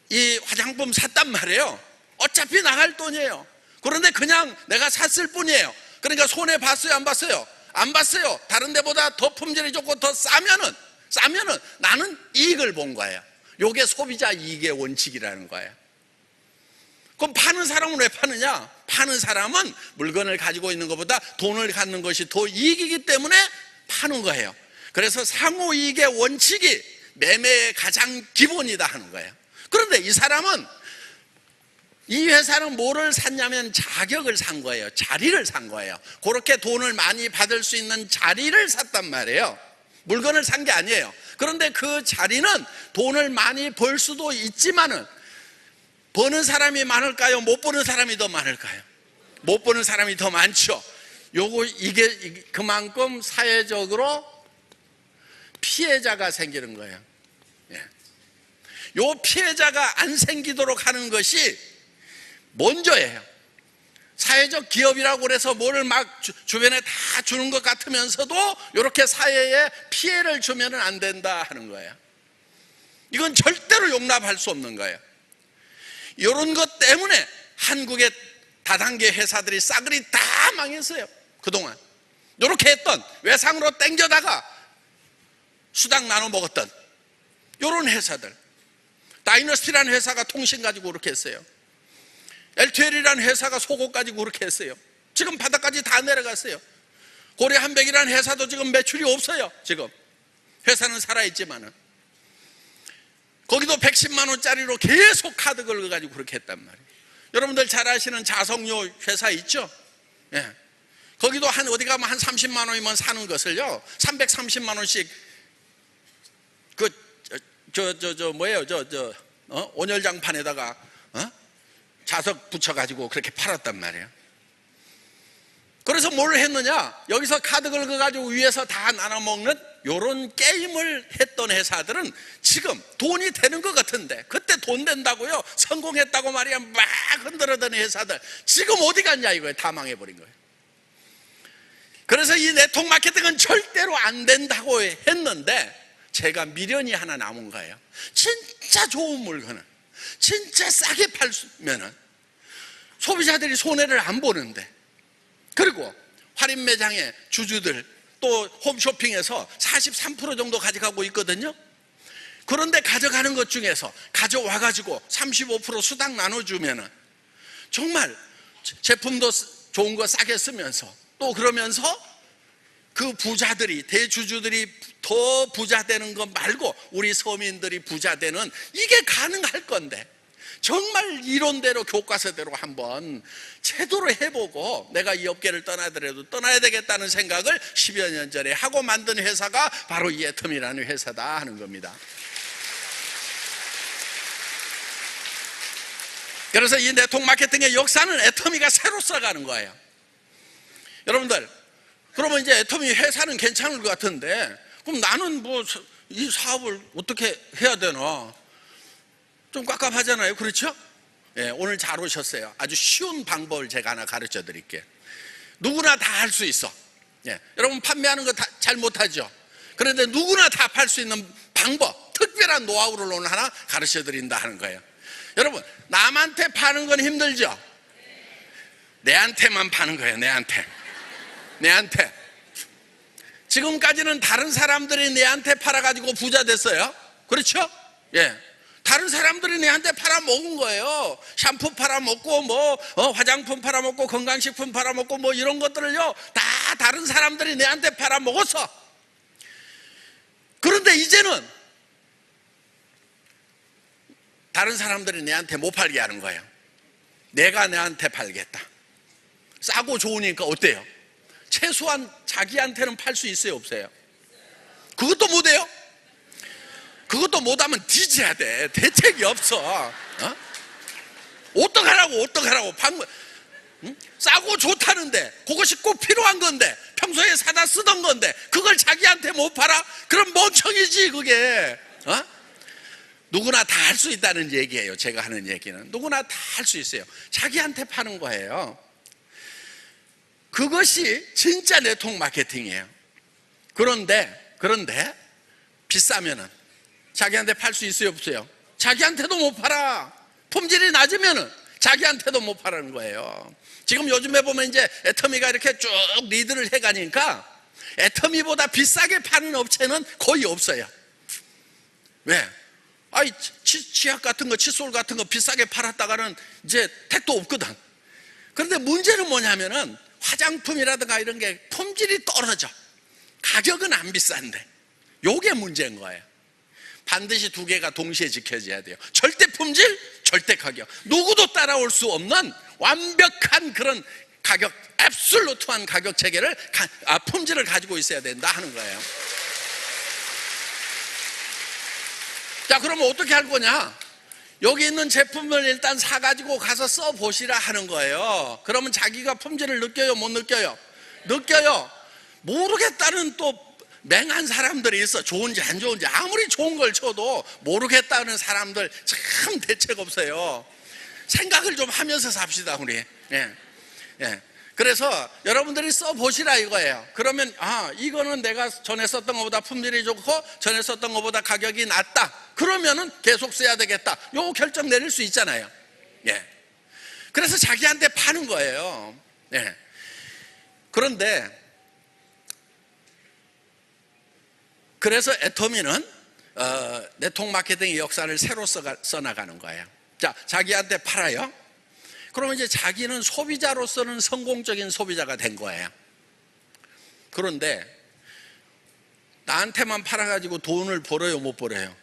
이 화장품 샀단 말이에요. 어차피 나갈 돈이에요. 그런데 그냥 내가 샀을 뿐이에요. 그러니까 손해 봤어요, 안 봤어요? 안 봤어요. 다른 데보다 더 품질이 좋고 더 싸면은 나는 이익을 본 거예요. 요게 소비자 이익의 원칙이라는 거예요. 그럼 파는 사람은 왜 파느냐? 파는 사람은 물건을 가지고 있는 것보다 돈을 갖는 것이 더 이익이기 때문에 파는 거예요. 그래서 상호이익의 원칙이 매매의 가장 기본이다 하는 거예요. 그런데 이 회사는 뭐를 샀냐면 자격을 산 거예요. 자리를 산 거예요. 그렇게 돈을 많이 받을 수 있는 자리를 샀단 말이에요. 물건을 산 게 아니에요. 그런데 그 자리는 돈을 많이 벌 수도 있지만은 버는 사람이 많을까요? 못 버는 사람이 더 많을까요? 못 버는 사람이 더 많죠. 이게 그만큼 사회적으로 피해자가 생기는 거예요. 요 피해자가 안 생기도록 하는 것이 먼저예요. 사회적 기업이라고 그래서 뭐를 막 주변에 다 주는 것 같으면서도 이렇게 사회에 피해를 주면 안 된다 하는 거예요. 이건 절대로 용납할 수 없는 거예요. 이런 것 때문에 한국의 다단계 회사들이 싸그리 다 망했어요. 그동안 이렇게 했던 외상으로 땡겨다가 수당 나눠 먹었던 이런 회사들, 다이너스티라는 회사가 통신 가지고 그렇게 했어요. LTL이라는 회사가 속옷 가지고 그렇게 했어요. 지금 바닥까지 다 내려갔어요. 고려한백이라는 회사도 지금 매출이 없어요. 지금 회사는 살아있지만은 거기도 110만 원짜리로 계속 카드 긁어가지고 그렇게 했단 말이에요. 여러분들 잘 아시는 자석료 회사 있죠? 예. 거기도 어디 가면 한 30만 원이면 사는 것을요 330만 원씩 온열장판에다가 자석 붙여가지고 그렇게 팔았단 말이에요. 그래서 뭘 했느냐? 여기서 카드 긁어가지고 위에서 다 나눠 먹는 요런 게임을 했던 회사들은 지금 돈이 되는 것 같은데, 그때 돈 된다고요 성공했다고 말이야 막 흔들어대는 회사들 지금 어디 갔냐 이거예요. 다 망해버린 거예요. 그래서 이 네트워크 마케팅은 절대로 안 된다고 했는데 제가 미련이 하나 남은 거예요. 진짜 좋은 물건을 진짜 싸게 팔면은 소비자들이 손해를 안 보는데, 그리고 할인 매장의 주주들 또 홈쇼핑에서 43% 정도 가져가고 있거든요. 그런데 가져가는 것 중에서 가져와가지고 35% 수당 나눠주면은 정말 제품도 좋은 거 싸게 쓰면서 또 그러면서 그 부자들이, 대주주들이 더 부자 되는 것 말고 우리 서민들이 부자 되는, 이게 가능할 건데 정말 이론대로 교과서대로 한번 제대로 해보고 내가 이 업계를 떠나더라도 떠나야 되겠다는 생각을 10여 년 전에 하고 만든 회사가 바로 이 애텀이라는 회사다 하는 겁니다. 그래서 이 네트워크 마케팅의 역사는 애터미가 새로 써가는 거예요. 여러분들, 그러면 이제 애터미 회사는 괜찮을 것 같은데 그럼 나는 뭐 이 사업을 어떻게 해야 되나 좀 깝깝하잖아요. 그렇죠? 예, 오늘 잘 오셨어요. 아주 쉬운 방법을 제가 하나 가르쳐 드릴게요. 누구나 다 할 수 있어. 예, 여러분 판매하는 거 잘 못하죠? 그런데 누구나 다 팔 수 있는 방법, 특별한 노하우를 오늘 하나 가르쳐 드린다 하는 거예요. 여러분, 남한테 파는 건 힘들죠? 내한테만 파는 거예요. 내한테. 지금까지는 다른 사람들이 내한테 팔아가지고 부자 됐어요. 그렇죠? 예. 다른 사람들이 내한테 팔아먹은 거예요. 샴푸 팔아먹고 화장품 팔아먹고 건강식품 팔아먹고 뭐 이런 것들을요 다 다른 사람들이 내한테 팔아먹었어. 그런데 이제는 다른 사람들이 내한테 못 팔게 하는 거예요. 내가 내한테 팔겠다. 싸고 좋으니까 어때요? 최소한 자기한테는 팔 수 있어요, 없어요? 그것도 못해요? 그것도 못하면 뒤져야 돼. 대책이 없어. 어떡하라고 방법. 싸고 좋다는데 그것이 꼭 필요한 건데 평소에 사다 쓰던 건데 그걸 자기한테 못 팔아? 그럼 멍청이지 그게. 누구나 다 할 수 있다는 얘기예요. 제가 하는 얘기는 누구나 다 할 수 있어요. 자기한테 파는 거예요. 그것이 진짜 네트워크 마케팅이에요. 그런데 비싸면은 자기한테 팔 수 있어요, 없어요? 자기한테도 못 팔아. 품질이 낮으면은 자기한테도 못 파는 거예요. 지금 요즘에 보면 이제 애터미가 이렇게 쭉 리드를 해가니까 애터미보다 비싸게 파는 업체는 거의 없어요. 왜? 치약 같은 거, 칫솔 같은 거 비싸게 팔았다가는 이제 택도 없거든. 그런데 문제는 뭐냐면은 화장품이라든가 이런 게 품질이 떨어져. 가격은 안 비싼데. 요게 문제인 거예요. 반드시 두 개가 동시에 지켜져야 돼요. 절대 품질, 절대 가격. 누구도 따라올 수 없는 완벽한 그런 가격, 앱솔루트한 가격 체계를, 품질을 가지고 있어야 된다 하는 거예요. 자, 그러면 어떻게 할 거냐? 여기 있는 제품을 일단 사가지고 가서 써보시라 하는 거예요. 그러면 자기가 품질을 느껴요, 못 느껴요? 느껴요. 모르겠다는 또 맹한 사람들이 있어. 좋은지 안 좋은지 아무리 좋은 걸 쳐도 모르겠다는 사람들 참 대책 없어요. 생각을 좀 하면서 삽시다 우리. 그래서 여러분들이 써보시라 이거예요. 그러면 이거는 내가 전에 썼던 것보다 품질이 좋고 전에 썼던 것보다 가격이 낮다. 그러면은 계속 써야 되겠다. 요 결정 내릴 수 있잖아요. 그래서 자기한테 파는 거예요. 그래서 애터미는 네트워크 마케팅의 역사를 새로 써나가는 거예요. 자, 자기한테 팔아요. 그러면 이제 자기는 소비자로서는 성공적인 소비자가 된 거예요. 그런데 나한테만 팔아가지고 돈을 벌어요, 못 벌어요?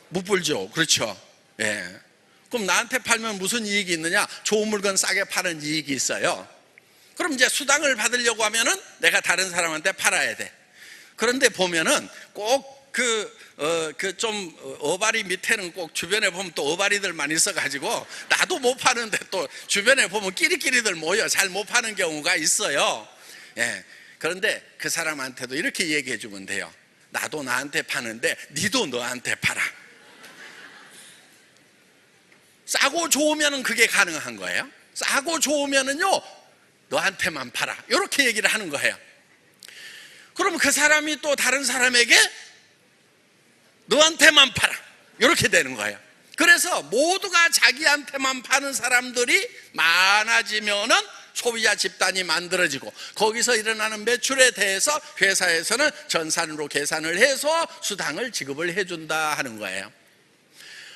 못 벌죠. 그렇죠. 그럼 나한테 팔면 무슨 이익이 있느냐? 좋은 물건 싸게 파는 이익이 있어요. 그럼 이제 수당을 받으려고 하면은 내가 다른 사람한테 팔아야 돼. 그런데 보면은 꼭 좀 어바리 밑에는 꼭 주변에 보면 또 어바리들만 있어가지고 나도 못 파는데 또 주변에 보면 끼리끼리들 모여 잘 못 파는 경우가 있어요. 그런데 그 사람한테도 이렇게 얘기해 주면 돼요. 나도 나한테 파는데 니도 너한테 팔아. 싸고 좋으면은 그게 가능한 거예요. 싸고 좋으면은요 너한테만 팔아. 이렇게 얘기를 하는 거예요. 그러면 그 사람이 또 다른 사람에게 너한테만 팔아. 이렇게 되는 거예요. 그래서 모두가 자기한테만 파는 사람들이 많아지면은 소비자 집단이 만들어지고 거기서 일어나는 매출에 대해서 회사에서는 전산으로 계산을 해서 수당을 지급을 해준다 하는 거예요.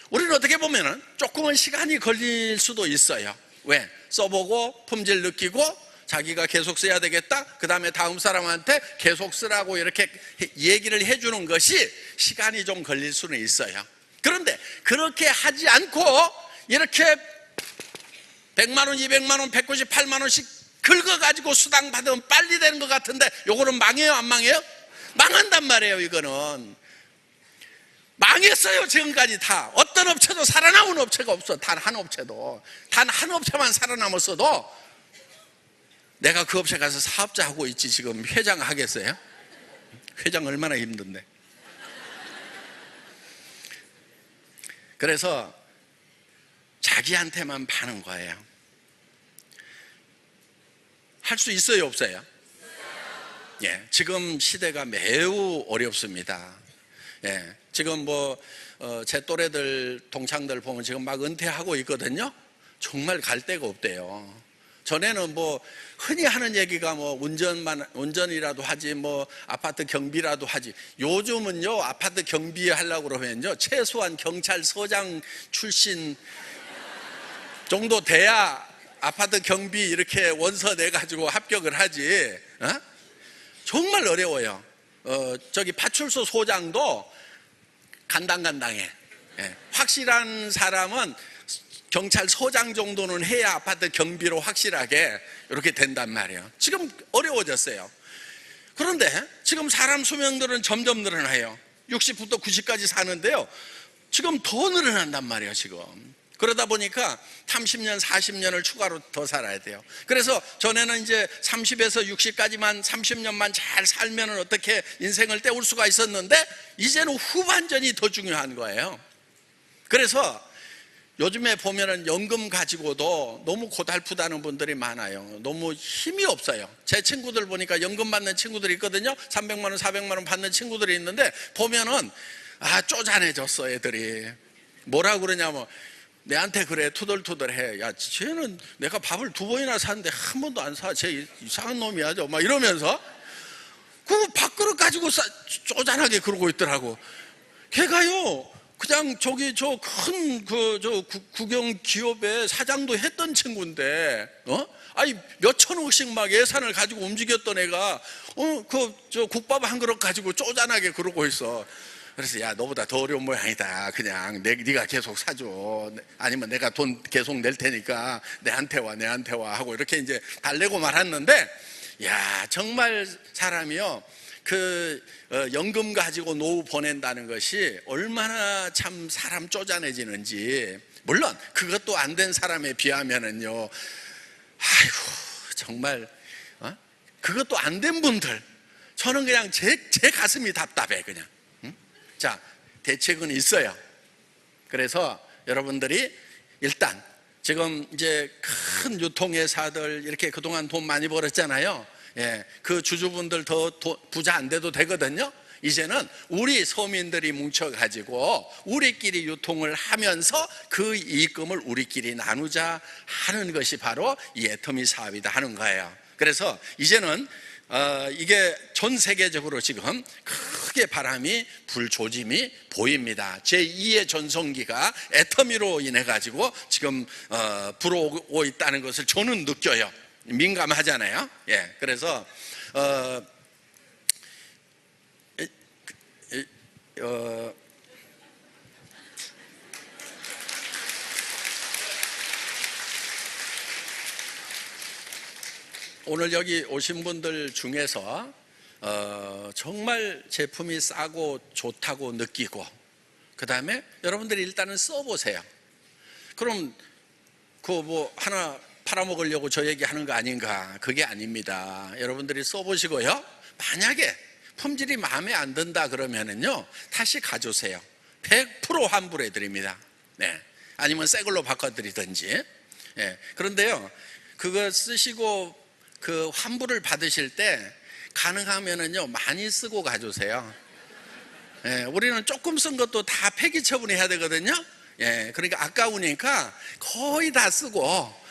우리는 어떻게 보면은 조금은 시간이 걸릴 수도 있어요. 왜? 써보고 품질 느끼고 자기가 계속 써야 되겠다. 그 다음에 다음 사람한테 계속 쓰라고 이렇게 얘기를 해주는 것이 시간이 좀 걸릴 수는 있어요. 그런데 그렇게 하지 않고 이렇게 100만 원, 200만 원, 198만 원씩 긁어가지고 수당 받으면 빨리 되는 것 같은데 요거는 망해요, 안 망해요? 망한단 말이에요. 이거는 망했어요. 지금까지 다 어떤 업체도 살아남은 업체가 없어. 단 한 업체도. 단 한 업체만 살아남았어도 내가 그 업체 가서 사업자 하고 있지 지금 회장 하겠어요? 회장 얼마나 힘든데. 그래서 자기한테만 파는 거예요. 할 수 있어요, 없어요? 지금 시대가 매우 어렵습니다. 지금 제 또래들 동창들 보면 지금 막 은퇴하고 있거든요. 정말 갈 데가 없대요. 전에는 흔히 하는 얘기가 운전이라도 하지 아파트 경비라도 하지. 요즘은요 아파트 경비 하려고 그러면요 최소한 경찰서장 출신 정도 돼야 아파트 경비 이렇게 원서 내 가지고 합격을 하지. 정말 어려워요. 저기 파출소 소장도 간당간당해. 확실한 사람은 경찰서장 정도는 해야 아파트 경비로 확실하게 이렇게 된단 말이에요. 지금 어려워졌어요. 그런데 지금 사람 수명들은 점점 늘어나요. 60부터 90까지 사는데요 지금 더 늘어난단 말이에요. 지금 그러다 보니까 30년, 40년을 추가로 더 살아야 돼요. 그래서 전에는 이제 30에서 60까지만 30년만 잘 살면 어떻게 인생을 때울 수가 있었는데 이제는 후반전이 더 중요한 거예요. 그래서 요즘에 보면은 연금 가지고도 너무 고달프다는 분들이 많아요. 너무 힘이 없어요. 제 친구들 보니까 연금 받는 친구들이 있거든요. 300만 원, 400만 원 받는 친구들이 있는데 보면은 쪼잔해졌어 애들이. 뭐라 그러냐면 내한테 그래 투덜투덜해. 야 쟤는 내가 밥을 2번이나 샀는데 한 번도 안 사. 쟤 이상한 놈이야 막 이러면서 그 밥그릇 가지고 쪼잔하게 그러고 있더라고. 걔가요 그냥 저기 저 큰 국영 기업의 사장도 했던 친구인데 아니 몇천억씩 막 예산을 가지고 움직였던 애가 국밥 한 그릇 가지고 쪼잔하게 그러고 있어. 그래서 야 너보다 더 어려운 모양이다. 그냥 네가 계속 사줘. 아니면 내가 돈 계속 낼 테니까 내한테 와 하고 이렇게 이제 달래고 말았는데 야 정말 사람이요 연금 가지고 노후 보낸다는 것이 얼마나 참 사람 쪼잔해지는지. 물론 그것도 안 된 사람에 비하면은요 아이고 정말 그것도 안 된 분들 저는 그냥 제 가슴이 답답해 그냥. 자, 대책은 있어요. 그래서 여러분들이 일단 지금 이제 큰 유통회사들 이렇게 그동안 돈 많이 벌었잖아요. 그 주주분들 더 부자 안 돼도 되거든요. 이제는 우리 서민들이 뭉쳐가지고 우리끼리 유통을 하면서 그 이익금을 우리끼리 나누자 하는 것이 바로 이 애터미 사업이다 하는 거예요. 그래서 이제는 이게 전 세계적으로 지금 크게 바람이 불 조짐이 보입니다. 제2의 전성기가 애터미로 인해 가지고 지금 불어오고 있다는 것을 저는 느껴요. 민감하잖아요. 그래서 오늘 여기 오신 분들 중에서 정말 제품이 싸고 좋다고 느끼고 그 다음에 여러분들이 일단은 써보세요. 그럼 그거 뭐 하나 팔아먹으려고 저 얘기하는 거 아닌가? 그게 아닙니다. 여러분들이 써보시고요, 만약에 품질이 마음에 안 든다 그러면은요 다시 가져오세요. 100% 환불해 드립니다. 아니면 새 걸로 바꿔드리든지. 그런데요 그거 쓰시고 그 환불을 받으실 때 가능하면은요 많이 쓰고 가져오세요. 우리는 조금 쓴 것도 다 폐기 처분해야 되거든요. 그러니까 아까우니까 거의 다 쓰고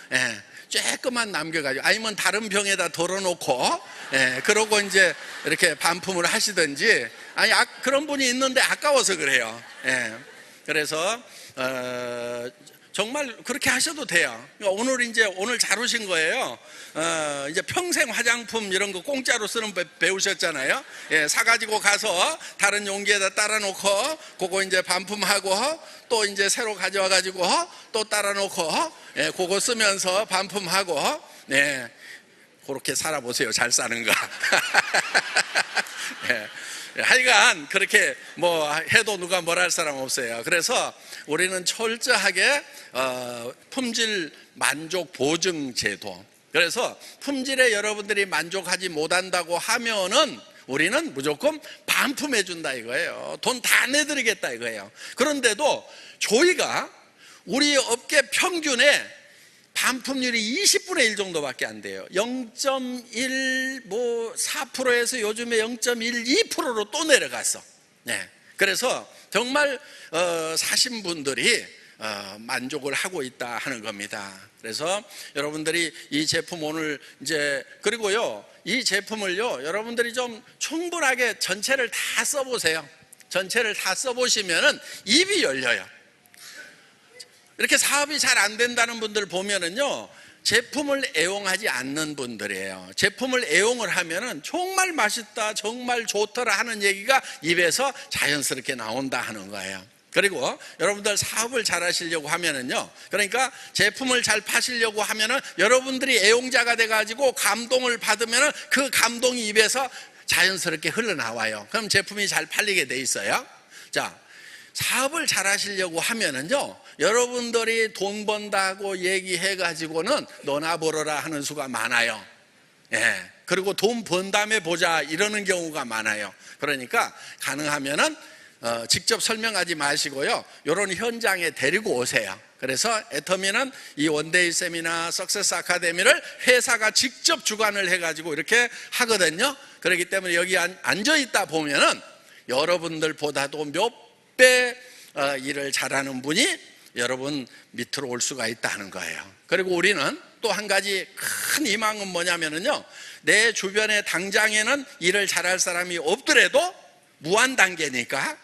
조금만 남겨가지고 아니면 다른 병에다 덜어놓고 그러고 이제 이렇게 반품을 하시든지 아니 그런 분이 있는데 아까워서 그래요. 그래서 정말 그렇게 하셔도 돼요. 오늘 잘 오신 거예요. 이제 평생 화장품 이런 거 공짜로 쓰는 법 배우셨잖아요. 사가지고 가서 다른 용기에다 따라놓고 그거 이제 반품하고 또 이제 새로 가져와가지고 또 따라놓고 그거 쓰면서 반품하고 그렇게 살아보세요. 잘 사는 거. 하여간 그렇게 뭐 해도 누가 뭐라 할 사람 없어요. 그래서 우리는 철저하게 품질 만족 보증 제도. 그래서 품질에 여러분들이 만족하지 못한다고 하면은 우리는 무조건 반품해 준다 이거예요. 돈 다 내드리겠다 이거예요. 그런데도 저희가 우리 업계 평균에 반품률이 20분의 1 정도밖에 안 돼요. 0.4%에서 요즘에 0.12%로 또 내려갔어. 그래서 정말 사신 분들이 만족을 하고 있다 하는 겁니다. 그래서 여러분들이 이 제품 오늘 이제 그리고요 이 제품을요 여러분들이 좀 충분하게 전체를 다 써보세요. 전체를 다 써보시면은 입이 열려요. 이렇게 사업이 잘 안 된다는 분들 보면은요 제품을 애용하지 않는 분들이에요. 제품을 애용을 하면은 정말 맛있다, 정말 좋더라 하는 얘기가 입에서 자연스럽게 나온다 하는 거예요. 그리고 여러분들 사업을 잘 하시려고 하면은요, 그러니까 제품을 잘 파시려고 하면은 여러분들이 애용자가 돼가지고 감동을 받으면은 그 감동이 입에서 자연스럽게 흘러나와요. 그럼 제품이 잘 팔리게 돼 있어요. 자, 사업을 잘 하시려고 하면은요, 여러분들이 돈 번다고 얘기해가지고는 너나 벌어라 하는 수가 많아요. 예. 그리고 돈 번 다음에 보자 이러는 경우가 많아요. 그러니까 가능하면은 직접 설명하지 마시고요, 이런 현장에 데리고 오세요. 그래서 애터미는 이 원데이 세미나 석세스 아카데미를 회사가 직접 주관을 해가지고 이렇게 하거든요. 그렇기 때문에 여기 앉아 있다 보면은 여러분들보다도 몇 배 일을 잘하는 분이 여러분 밑으로 올 수가 있다는 거예요. 그리고 우리는 또 한 가지 큰 희망은 뭐냐면요, 내 주변에 당장에는 일을 잘할 사람이 없더라도 무한 단계니까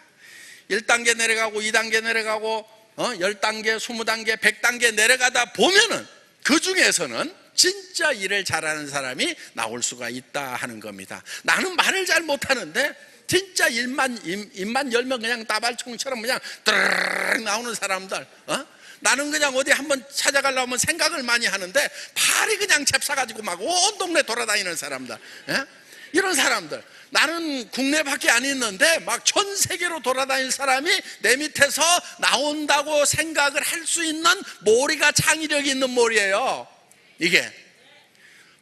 1단계 내려가고 2단계 내려가고 10단계, 20단계, 100단계 내려가다 보면은 그 중에서는 진짜 일을 잘하는 사람이 나올 수가 있다 하는 겁니다. 나는 말을 잘 못하는데 진짜 입만 열면 그냥 따발총처럼 그냥 드르르 나오는 사람들, 나는 그냥 어디 한번 찾아가려면 생각을 많이 하는데 발이 그냥 잽싸가지고 막 온 동네 돌아다니는 사람들, 이런 사람들, 나는 국내밖에 안 있는데 막 전 세계로 돌아다닐 사람이 내 밑에서 나온다고 생각을 할 수 있는 머리가 창의력이 있는 머리예요. 이게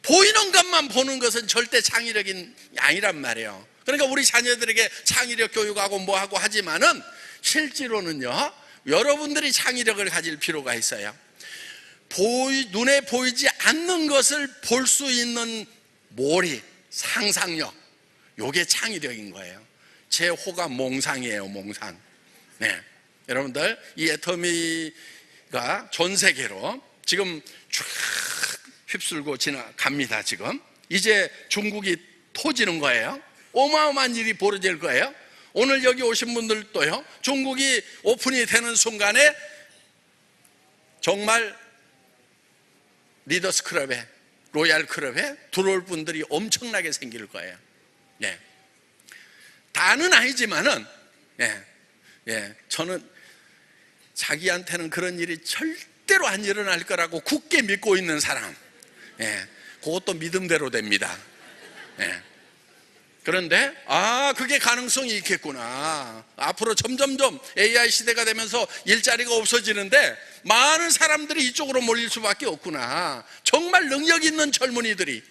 보이는 것만 보는 것은 절대 창의력이 아니란 말이에요. 그러니까 우리 자녀들에게 창의력 교육하고 뭐하고 하지만은 실제로는요, 여러분들이 창의력을 가질 필요가 있어요. 눈에 보이지 않는 것을 볼 수 있는 머리, 상상력, 요게 창의력인 거예요. 제 호가 몽상이에요, 몽상. 네, 여러분들 이 애터미가 전 세계로 지금 쭉 휩쓸고 지나갑니다. 지금 이제 중국이 터지는 거예요. 어마어마한 일이 벌어질 거예요. 오늘 여기 오신 분들도요, 중국이 오픈이 되는 순간에 정말 리더스 클럽에, 로얄 클럽에 들어올 분들이 엄청나게 생길 거예요. 예. 다는 아니지만은, 저는 자기한테는 그런 일이 절대로 안 일어날 거라고 굳게 믿고 있는 사람, 그것도 믿음대로 됩니다. 그런데 그게 가능성이 있겠구나. 앞으로 점점점 AI 시대가 되면서 일자리가 없어지는데 많은 사람들이 이쪽으로 몰릴 수밖에 없구나. 정말 능력 있는 젊은이들이,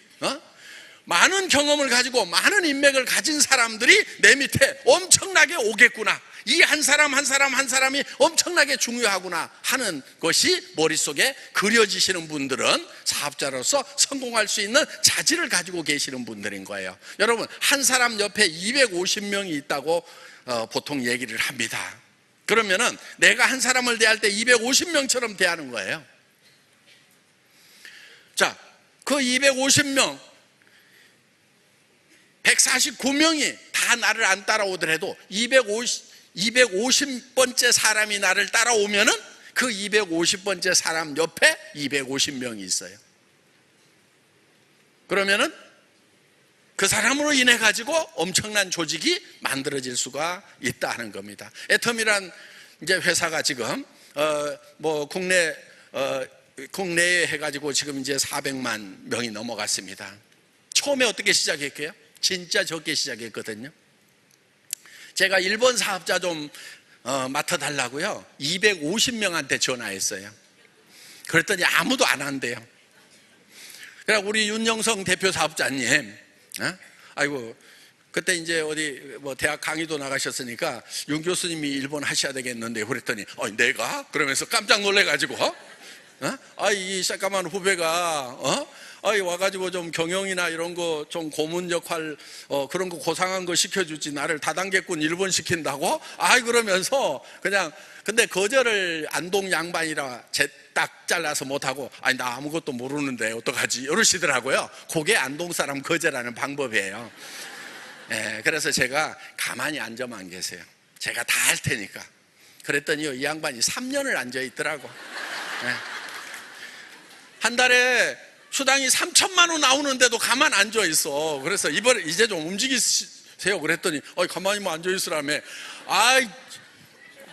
많은 경험을 가지고 많은 인맥을 가진 사람들이 내 밑에 엄청나게 오겠구나. 이 한 사람 한 사람이 엄청나게 중요하구나 하는 것이 머릿속에 그려지시는 분들은 사업자로서 성공할 수 있는 자질을 가지고 계시는 분들인 거예요. 여러분, 한 사람 옆에 250명이 있다고 보통 얘기를 합니다. 그러면은 내가 한 사람을 대할 때 250명처럼 대하는 거예요. 자, 그 250명 149명이 다 나를 안 따라오더라도 250번째 사람이 나를 따라오면은 그 250번째 사람 옆에 250명이 있어요. 그러면은 그 사람으로 인해 가지고 엄청난 조직이 만들어질 수가 있다는 겁니다. 애텀이란 이제 회사가 지금 국내에 해가지고 지금 이제 400만 명이 넘어갔습니다. 처음에 어떻게 시작했게요? 진짜 적게 시작했거든요. 제가 일본 사업자 좀 맡아달라고요 250명한테 전화했어요. 그랬더니 아무도 안 한대요. 그래 우리 윤영성 대표 사업자님, 아이고 그때 이제 어디 대학 강의도 나가셨으니까 윤 교수님이 일본 하셔야 되겠는데, 그랬더니 내가? 그러면서 깜짝 놀래가지고 이 새까만 후배가 와가지고 좀 경영이나 이런 거 좀 고문 역할 그런 거 고상한 거 시켜주지 나를 다단계꾼 일본 시킨다고? 그러면서 그냥, 근데 거절을 안동 양반이라 딱 잘라서 못하고 나 아무것도 모르는데 어떡하지 이러시더라고요. 그게 안동 사람 거절하는 방법이에요. 그래서 제가 가만히 앉아만 계세요. 제가 다 할 테니까. 그랬더니요, 이 양반이 3년을 앉아 있더라고. 한 달에 수당이 3천만 원 나오는데도 가만 앉아 있어. 그래서 이제 좀 움직이세요. 그랬더니 가만히만 앉아 있으라며.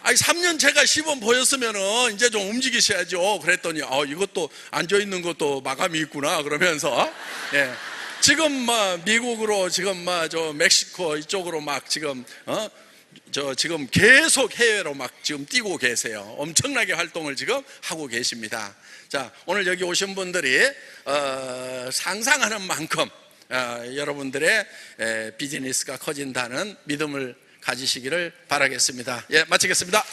3년 제가 시범 보였으면은 이제 좀 움직이셔야죠. 그랬더니 이것도 앉아 있는 것도 마감이 있구나 그러면서 지금 미국으로 지금 저 멕시코 이쪽으로 막 지금 지금 계속 해외로 막 지금 뛰고 계세요. 엄청나게 활동을 지금 하고 계십니다. 자, 오늘 여기 오신 분들이 상상하는 만큼 여러분들의 비즈니스가 커진다는 믿음을 가지시기를 바라겠습니다. 예, 마치겠습니다.